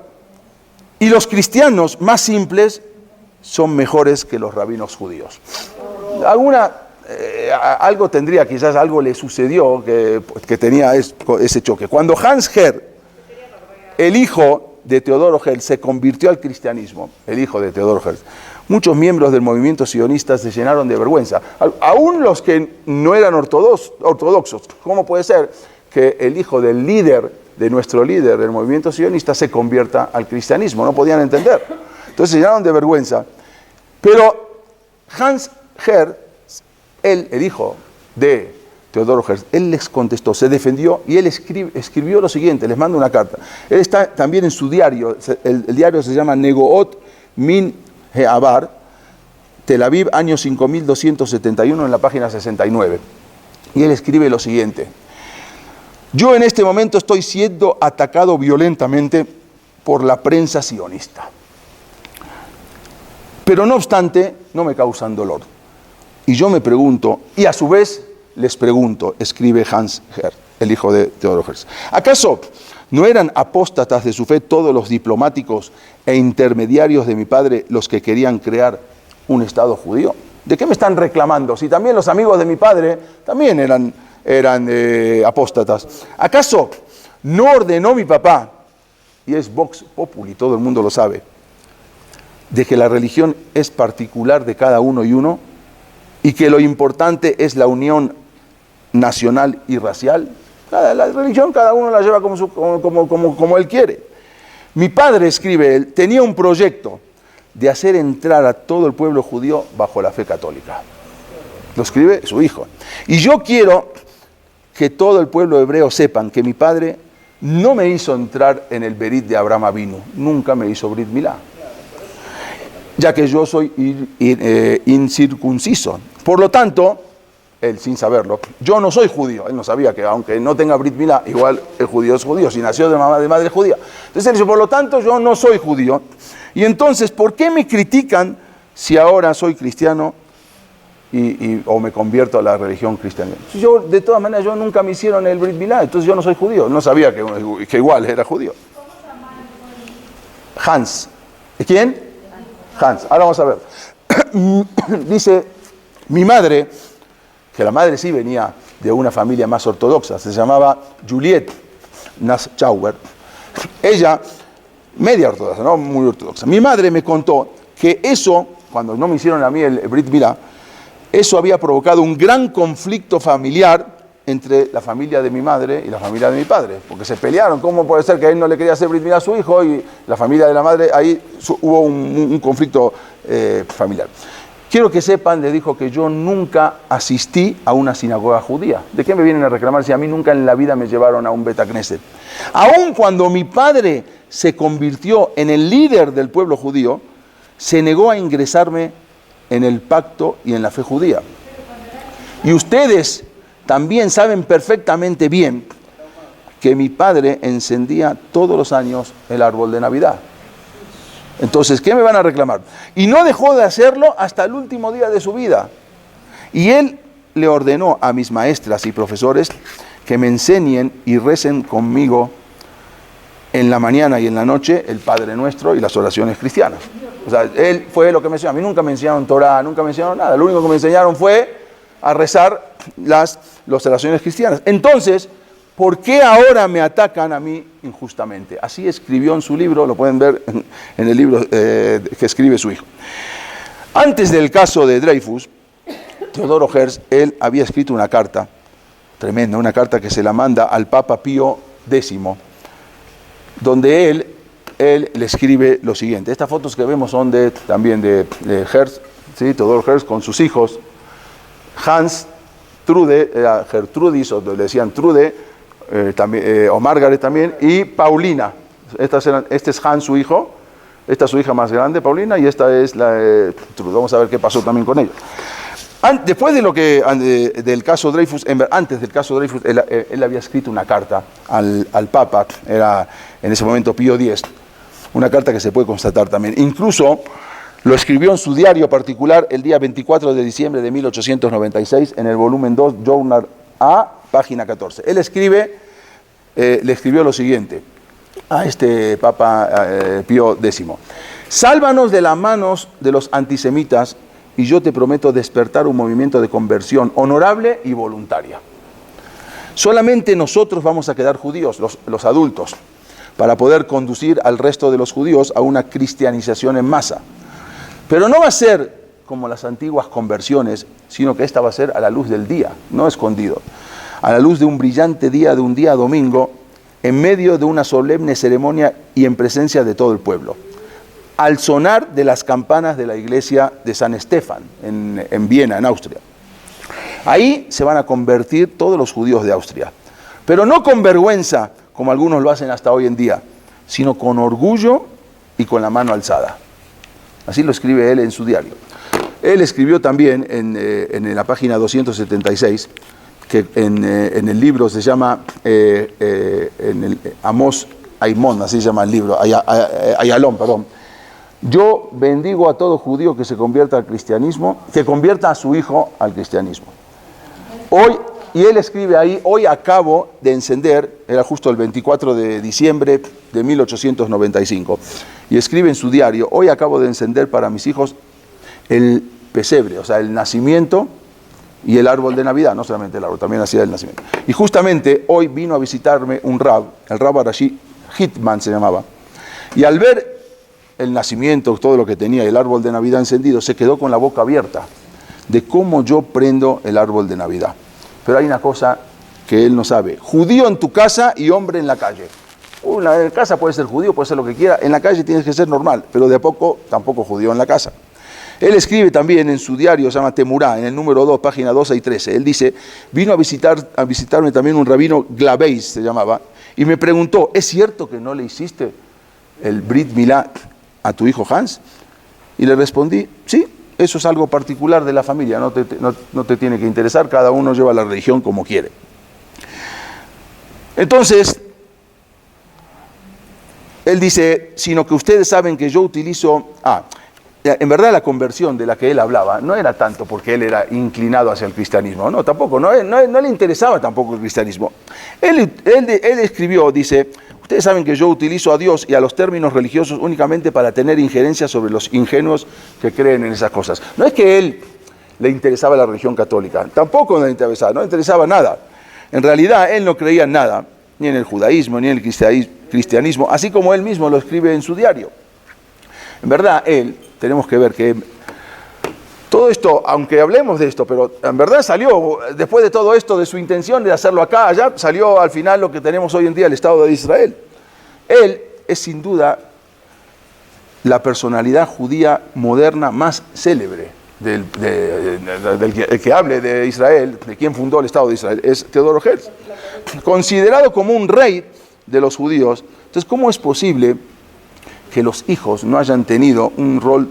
y los cristianos más simples son mejores que los rabinos judíos. Algo tendría, quizás algo le sucedió que tenía ese choque. Cuando Hans Herz, el hijo de Teodoro Herz, se convirtió al cristianismo, el hijo de Teodoro Herz, muchos miembros del movimiento sionista se llenaron de vergüenza. Aún los que no eran ortodoxos. ¿Cómo puede ser que el hijo del líder, de nuestro líder del movimiento sionista, se convierta al cristianismo? No podían entender. Entonces se llenaron de vergüenza. Pero Hans Herz, el hijo de Teodoro Herz, él les contestó, se defendió y él escribió lo siguiente, les mando una carta. Él está también en su diario, el diario se llama Negoot Min Heabar, Tel Aviv, año 5271, en la página 69. Y él escribe lo siguiente: yo en este momento estoy siendo atacado violentamente por la prensa sionista. Pero no obstante, no me causan dolor. Y yo me pregunto, y a su vez les pregunto, escribe Hans Herz, el hijo de Teodoro Herz, ¿acaso no eran apóstatas de su fe todos los diplomáticos e intermediarios de mi padre los que querían crear un Estado judío? ¿De qué me están reclamando? Si también los amigos de mi padre también eran apóstatas. ¿Acaso no ordenó mi papá, y es Vox Populi, todo el mundo lo sabe, de que la religión es particular de cada uno y uno y que lo importante es la unión nacional y racial? La religión cada uno la lleva como él quiere. Mi padre, escribe él, tenía un proyecto de hacer entrar a todo el pueblo judío bajo la fe católica. Lo escribe su hijo. Y yo quiero que todo el pueblo hebreo sepan que mi padre no me hizo entrar en el Berit de Abraham Avinu, nunca me hizo Brit Milá, ya que yo soy incircunciso. Por lo tanto, él sin saberlo, yo no soy judío. Él no sabía que aunque no tenga Brit Milá, igual el judío es judío, si nació de madre judía. Entonces él dice, por lo tanto, yo no soy judío. Y entonces, ¿por qué me critican si ahora soy cristiano o me convierto a la religión cristiana? Yo, de todas maneras, yo nunca me hicieron el Brit Milá, entonces yo no soy judío. No sabía que igual era judío. Hans. ¿Quién? Hans. Ahora vamos a ver. Dice, mi madre, que la madre sí venía de una familia más ortodoxa, se llamaba Juliette Naschauer. Ella, media ortodoxa, no muy ortodoxa. Mi madre me contó que eso, cuando no me hicieron a mí el Brit Milá, eso había provocado un gran conflicto familiar entre la familia de mi madre y la familia de mi padre, porque se pelearon. ¿Cómo puede ser que a él no le quería hacer Brit Milá a su hijo y la familia de la madre? Ahí hubo un conflicto familiar. Quiero que sepan, le dijo, que yo nunca asistí a una sinagoga judía. ¿De qué me vienen a reclamar si a mí nunca en la vida me llevaron a un Bet Knesset? Aun cuando mi padre se convirtió en el líder del pueblo judío, se negó a ingresarme en el pacto y en la fe judía. Y ustedes también saben perfectamente bien que mi padre encendía todos los años el árbol de Navidad. Entonces, ¿qué me van a reclamar? Y no dejó de hacerlo hasta el último día de su vida. Y él le ordenó a mis maestras y profesores que me enseñen y recen conmigo en la mañana y en la noche el Padre Nuestro y las oraciones cristianas. O sea, él fue lo que me enseñó. A mí nunca me enseñaron Torah, nunca me enseñaron nada. Lo único que me enseñaron fue a rezar las oraciones cristianas. Entonces, ¿por qué ahora me atacan a mí injustamente? Así escribió en su libro, lo pueden ver en el libro que escribe su hijo. Antes del caso de Dreyfus, Teodoro Herz, él había escrito una carta tremenda, una carta que se la manda al Papa Pío X, donde él le escribe lo siguiente. Estas fotos que vemos son también de Herz, ¿sí? Teodoro Herz con sus hijos, Hans, Trude, Gertrudis, o le decían Trude, o Margaret también, y Paulina. Este es Hans, su hijo, esta es su hija más grande, Paulina, y esta es la Trude. Vamos a ver qué pasó también con ellos. Después del caso Dreyfus, antes del caso Dreyfus, él había escrito una carta al Papa, era en ese momento Pío X, una carta que se puede constatar también. Incluso lo escribió en su diario particular el día 24 de diciembre de 1896, en el volumen 2, Journal A, página 14. Él le escribió lo siguiente a este Papa Pío X. Sálvanos de las manos de los antisemitas y yo te prometo despertar un movimiento de conversión honorable y voluntaria. Solamente nosotros vamos a quedar judíos, los adultos, para poder conducir al resto de los judíos a una cristianización en masa. Pero no va a ser como las antiguas conversiones, sino que esta va a ser a la luz del día, no escondido. A la luz de un brillante día, de un día domingo, en medio de una solemne ceremonia y en presencia de todo el pueblo. Al sonar de las campanas de la iglesia de San Estefan, en Viena, en Austria. Ahí se van a convertir todos los judíos de Austria. Pero no con vergüenza, como algunos lo hacen hasta hoy en día, sino con orgullo y con la mano alzada. Así lo escribe él en su diario. Él escribió también en la página 276, que en el libro se llama Amos Aimón, así se llama el libro, Ayalón, perdón. Yo bendigo a todo judío que se convierta al cristianismo, que convierta a su hijo al cristianismo. Hoy, y él escribe ahí, hoy acabo de encender, era justo el 24 de diciembre de 1895, y escribe en su diario, hoy acabo de encender para mis hijos el pesebre, o sea, el nacimiento y el árbol de Navidad, no solamente el árbol, también hacía el nacimiento. Y justamente hoy vino a visitarme un rab, el rab Arashi Hitman se llamaba, y al ver el nacimiento, todo lo que tenía, el árbol de Navidad encendido, se quedó con la boca abierta de cómo yo prendo el árbol de Navidad. Pero hay una cosa que él no sabe. Judío en tu casa y hombre en la calle. En la casa puede ser judío, puede ser lo que quiera. En la calle tienes que ser normal, pero de a poco tampoco judío en la casa. Él escribe también en su diario, se llama Temurá, en el número 2, página 12 y 13. Él dice, vino a visitarme también un rabino Glabeis, se llamaba, y me preguntó, ¿es cierto que no le hiciste el Brit Milá a tu hijo Hans? Y le respondí, sí, eso es algo particular de la familia, no te tiene que interesar, cada uno lleva la religión como quiere. Entonces, él dice, sino que ustedes saben que yo utilizo... en verdad la conversión de la que él hablaba no era tanto porque él era inclinado hacia el cristianismo, no, tampoco, no le interesaba tampoco el cristianismo. Él escribió, dice... Ustedes saben que yo utilizo a Dios y a los términos religiosos únicamente para tener injerencia sobre los ingenuos que creen en esas cosas. No es que él le interesaba la religión católica, tampoco no le interesaba nada. En realidad él no creía en nada, ni en el judaísmo, ni en el cristianismo, así como él mismo lo escribe en su diario. En verdad tenemos que ver que todo esto, aunque hablemos de esto, pero en verdad salió, después de todo esto, de su intención de hacerlo acá, allá, salió al final lo que tenemos hoy en día, el Estado de Israel. Él es sin duda la personalidad judía moderna más célebre del que hable de Israel, de quien fundó el Estado de Israel, es Teodoro Herzl. Considerado como un rey de los judíos, entonces, ¿cómo es posible que los hijos no hayan tenido un rol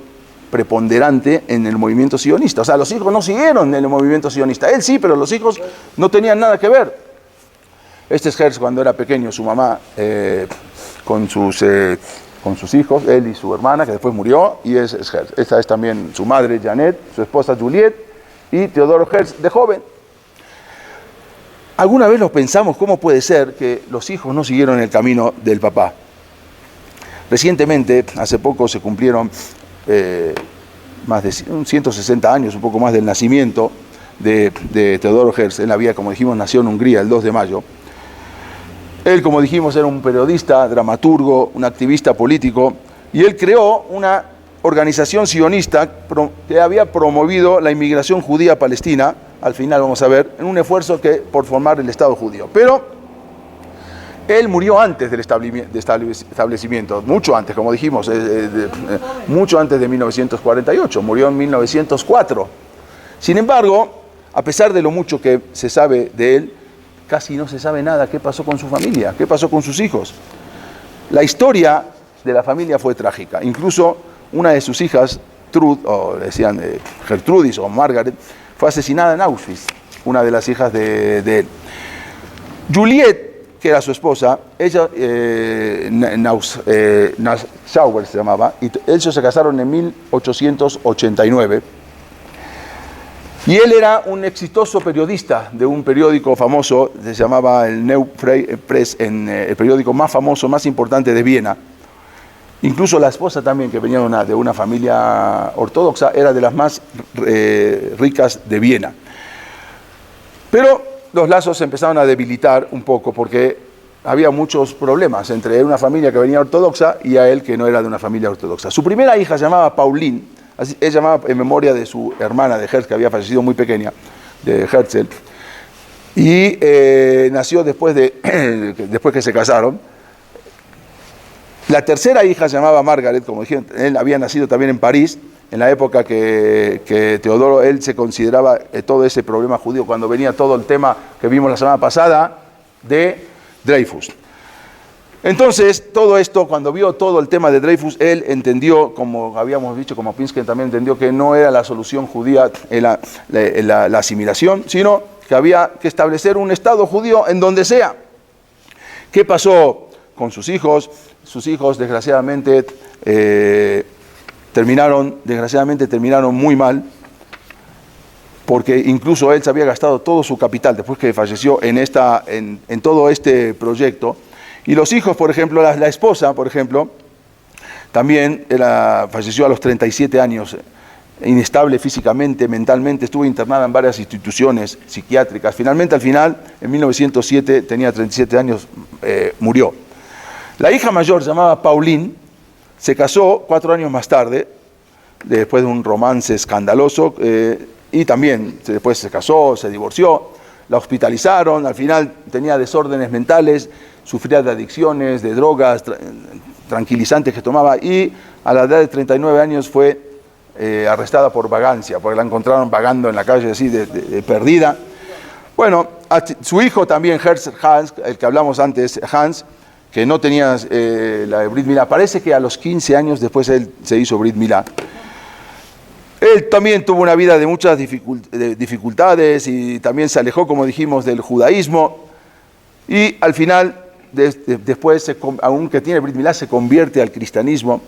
preponderante en el movimiento sionista? O sea, los hijos no siguieron en el movimiento sionista. Él sí, pero los hijos no tenían nada que ver. Este es Herzl cuando era pequeño, su mamá con sus hijos, él y su hermana, que después murió, y es Herzl. Esta es también su madre, Janet, su esposa, Juliet, y Teodoro Herzl, de joven. ¿Alguna vez lo pensamos cómo puede ser que los hijos no siguieron el camino del papá? Recientemente, hace poco, se cumplieron más de 160 años, un poco más del nacimiento de Teodoro Herzl. Él había, como dijimos, nació en Hungría el 2 de mayo. Él, como dijimos, era un periodista, dramaturgo, un activista político, y él creó una organización sionista que había promovido la inmigración judía a Palestina, al final vamos a ver, en un esfuerzo por formar el Estado judío. Pero él murió antes del establecimiento, mucho antes, como dijimos, mucho antes de 1948, murió en 1904. Sin embargo, a pesar de lo mucho que se sabe de él, casi no se sabe nada qué pasó con su familia, qué pasó con sus hijos. La historia de la familia fue trágica. Incluso una de sus hijas, Trud, o decían Gertrudis o Margaret, fue asesinada en Auschwitz, una de las hijas de él. Juliet, que era su esposa, ella, Schauber se llamaba, y ellos se casaron en 1889. Y él era un exitoso periodista de un periódico famoso, se llamaba el Neue Freie Presse, el periódico más famoso, más importante de Viena. Incluso la esposa también, que venía de una familia ortodoxa, era de las más ricas de Viena. Pero los lazos se empezaron a debilitar un poco porque había muchos problemas entre una familia que venía ortodoxa y a él que no era de una familia ortodoxa. Su primera hija se llamaba Pauline, Así, él llamaba en memoria de su hermana de Hertz, que había fallecido muy pequeña, de Herzl. Y nació después que se casaron. La tercera hija se llamaba Margaret, como dijeron, él había nacido también en París, en la época que Teodoro, él se consideraba todo ese problema judío, cuando venía todo el tema que vimos la semana pasada de Dreyfus. Entonces, todo esto, cuando vio todo el tema de Dreyfus, él entendió, como habíamos dicho, como Pinsky también entendió, que no era la solución judía la asimilación, sino que había que establecer un Estado judío en donde sea. ¿Qué pasó con sus hijos? Sus hijos, desgraciadamente, terminaron muy mal, porque incluso él se había gastado todo su capital después que falleció en todo este proyecto. Y los hijos, por ejemplo, la esposa, por ejemplo, también falleció a los 37 años, inestable físicamente, mentalmente, estuvo internada en varias instituciones psiquiátricas. Finalmente, al final, en 1907, tenía 37 años, murió. La hija mayor, llamada Pauline, se casó 4 años más tarde, después de un romance escandaloso, y también después se casó, se divorció, la hospitalizaron, al final tenía desórdenes mentales, sufría de adicciones, de drogas, tranquilizantes que tomaba, y a la edad de 39 años fue arrestada por vagancia, porque la encontraron vagando en la calle así de perdida. Bueno, su hijo también, Hans, el que hablamos antes, Hans, que no tenía la Brit Milá, parece que a los 15 años después él se hizo Brit Milá. Él también tuvo una vida de muchas dificultades y también se alejó, como dijimos, del judaísmo, y al final, después, aunque tiene Brit Milá, se convierte al cristianismo,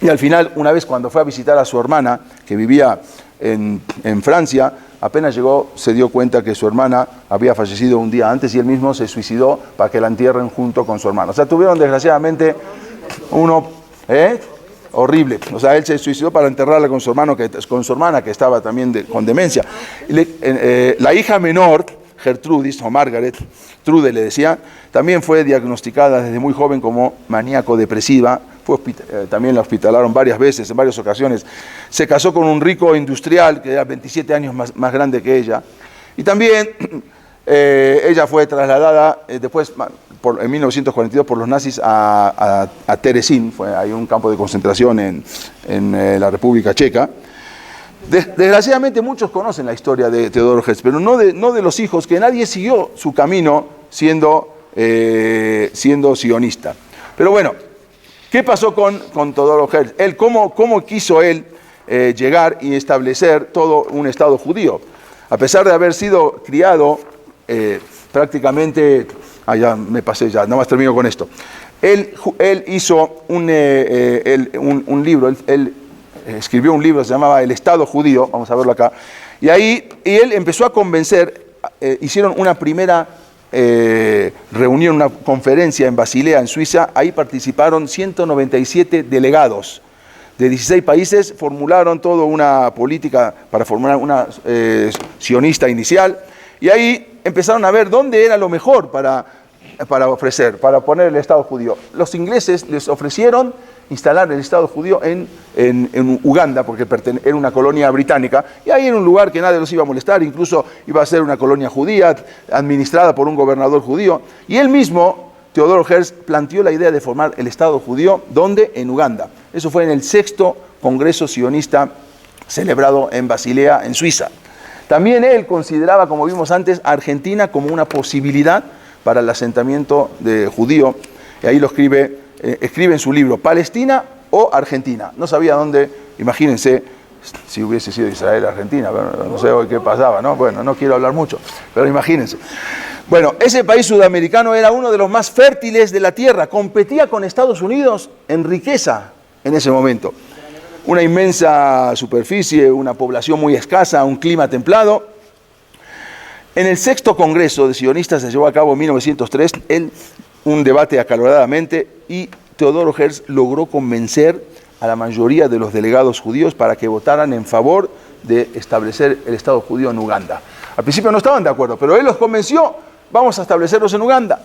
y al final, una vez cuando fue a visitar a su hermana, que vivía en Francia, apenas llegó, se dio cuenta que su hermana había fallecido un día antes y él mismo se suicidó para que la entierren junto con su hermana. O sea, tuvieron desgraciadamente horrible. O sea, él se suicidó para enterrarla con su hermana, que estaba también con demencia. La hija menor, Gertrudis o Margaret, Trude le decía, también fue diagnosticada desde muy joven como maníaco-depresiva. También la hospitalaron varias veces, en varias ocasiones. Se casó con un rico industrial que era 27 años más grande que ella. Y también ella fue trasladada después, en 1942, por los nazis a Terezín. Hay un campo de concentración en la República Checa. Desgraciadamente muchos conocen la historia de Teodoro Herzl, pero no de los hijos, que nadie siguió su camino siendo sionista. Pero bueno, ¿qué pasó con Teodoro Herzl? ¿Cómo quiso él llegar y establecer todo un Estado judío? A pesar de haber sido criado prácticamente... ya me pasé, nada más termino con esto. Él hizo un libro, él escribió un libro, se llamaba El Estado Judío, vamos a verlo acá, y él empezó a convencer, hicieron una primera reunión, una conferencia en Basilea, en Suiza. Ahí participaron 197 delegados de 16 países, formularon toda una política para formar una sionista inicial, y ahí empezaron a ver dónde era lo mejor para poner el Estado judío. Los ingleses les ofrecieron instalar el Estado judío en Uganda, porque era una colonia británica, y ahí era un lugar que nadie los iba a molestar, incluso iba a ser una colonia judía, administrada por un gobernador judío, y él mismo, Teodoro Herzl, planteó la idea de formar el Estado judío, ¿dónde? En Uganda. Eso fue en el 6º Congreso Sionista celebrado en Basilea, en Suiza. También él consideraba, como vimos antes, a Argentina como una posibilidad para el asentamiento de judío, y ahí lo escribe en su libro, Palestina o Argentina. No sabía dónde, imagínense, si hubiese sido Israel o Argentina, pero no sé hoy qué pasaba, ¿no? Bueno, no quiero hablar mucho, pero imagínense. Bueno, ese país sudamericano era uno de los más fértiles de la tierra, competía con Estados Unidos en riqueza en ese momento. Una inmensa superficie, una población muy escasa, un clima templado. En el 6º Congreso de Sionistas se llevó a cabo en 1903, un debate acaloradamente, y Teodoro Herzl logró convencer a la mayoría de los delegados judíos para que votaran en favor de establecer el Estado judío en Uganda. Al principio no estaban de acuerdo, pero él los convenció, vamos a establecerlos en Uganda.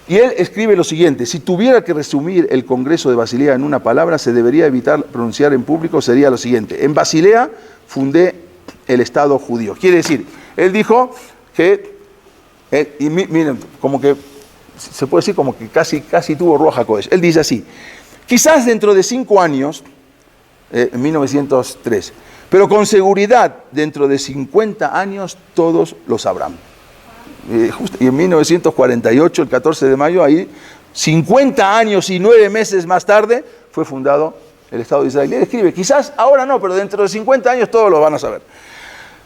Y él escribe lo siguiente: si tuviera que resumir el Congreso de Basilea en una palabra, se debería evitar pronunciar en público, sería lo siguiente: en Basilea fundé el Estado judío. Quiere decir, él dijo que, y miren, como que, se puede decir como que casi tuvo Ruach HaKodesh. Él dice así: quizás dentro de 5 años, en 1903, pero con seguridad dentro de 50 años todos lo sabrán. Y en 1948, el 14 de mayo, ahí, 50 años y 9 meses más tarde, fue fundado el Estado de Israel. Y él escribe: quizás ahora no, pero dentro de 50 años todos lo van a saber.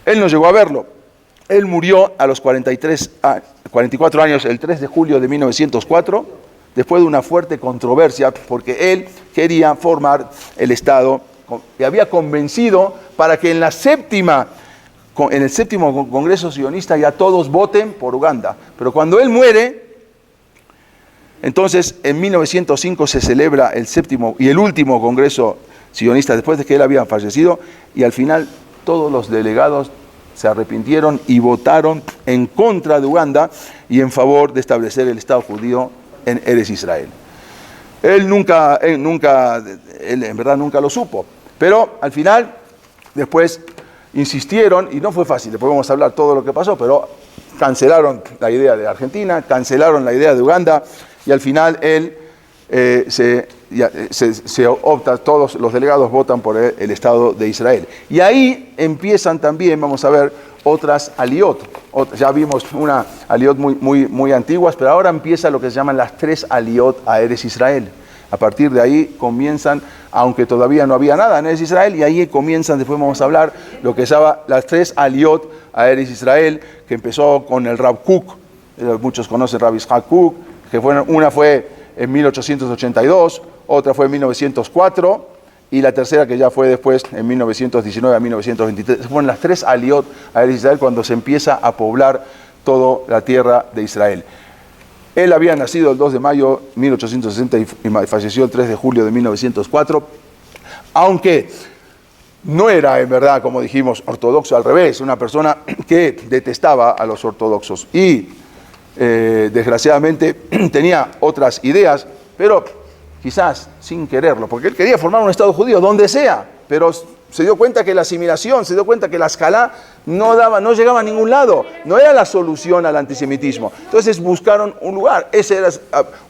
Él no llegó a verlo. Él murió a los 44 años, el 3 de julio de 1904, después de una fuerte controversia, porque él quería formar el Estado y había convencido para que en el séptimo Congreso Sionista ya todos voten por Uganda. Pero cuando él muere, entonces en 1905 se celebra el séptimo y el último Congreso Sionista después de que él había fallecido, y al final todos los delegados se arrepintieron y votaron en contra de Uganda y en favor de establecer el Estado judío en Eretz Israel. Él en verdad nunca lo supo, pero al final, después insistieron, y no fue fácil, después vamos a hablar todo lo que pasó, pero cancelaron la idea de Argentina, cancelaron la idea de Uganda, y al final él se opta, todos los delegados votan por el Estado de Israel. Y ahí empiezan también, vamos a ver, otras aliot. Ya vimos una aliot muy antiguas, pero ahora empieza lo que se llaman las 3 aliot a Eretz Israel. A partir de ahí comienzan, aunque todavía no había nada en Eretz Israel, y ahí comienzan, después vamos a hablar, lo que se llama las 3 aliot a Eretz Israel, que empezó con el Rab Kook, muchos conocen Rabbi Yitzhak Kook, que una fue en 1882, otra fue en 1904, y la tercera, que ya fue después, en 1919 a 1923. Fueron las 3 aliot a Eretz Israel cuando se empieza a poblar toda la tierra de Israel. Él había nacido el 2 de mayo de 1860 y falleció el 3 de julio de 1904, aunque no era en verdad, como dijimos, ortodoxo, al revés, una persona que detestaba a los ortodoxos y desgraciadamente tenía otras ideas, pero quizás sin quererlo, porque él quería formar un Estado judío donde sea, pero se dio cuenta que la asimilación, se dio cuenta que la escala no llegaba a ningún lado, no era la solución al antisemitismo. Entonces buscaron un lugar, ese era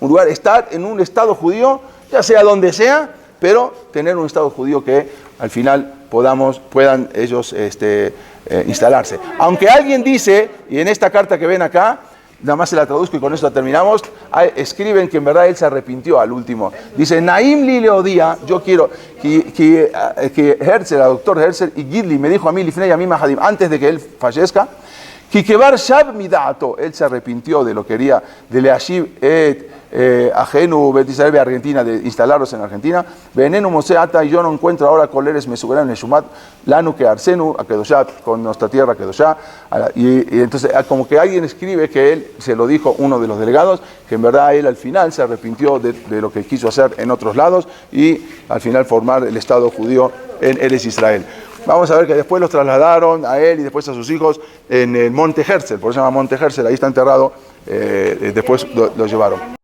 un lugar, estar en un Estado judío, ya sea donde sea, pero tener un Estado judío que al final puedan ellos instalarse. Aunque alguien dice, y en esta carta que ven acá, nada más se la traduzco y con esto terminamos, escriben que en verdad él se arrepintió al último. Dice: Naim li leodía, yo quiero que Herzl, el doctor Herzl, y Gidli me dijo a mí, Lifnei Yamim Ahadim, antes de que él fallezca, que kebar shab midato, él se arrepintió de lo que quería, de leashiv et ajenu bet Israel de Argentina, de instalarlos en Argentina. Venenu moseata, y yo no encuentro ahora coleres mesugeran en Shumat, lanu que arsenu, a Kedoshá, con nuestra tierra Kedoshá. Y entonces, como que alguien escribe que él se lo dijo uno de los delegados, que en verdad él al final se arrepintió de lo que quiso hacer en otros lados y al final formar el Estado judío en Eretz Israel. Vamos a ver que después los trasladaron a él y después a sus hijos en el Monte Herzl, por eso se llama Monte Herzl, ahí está enterrado, después lo llevaron.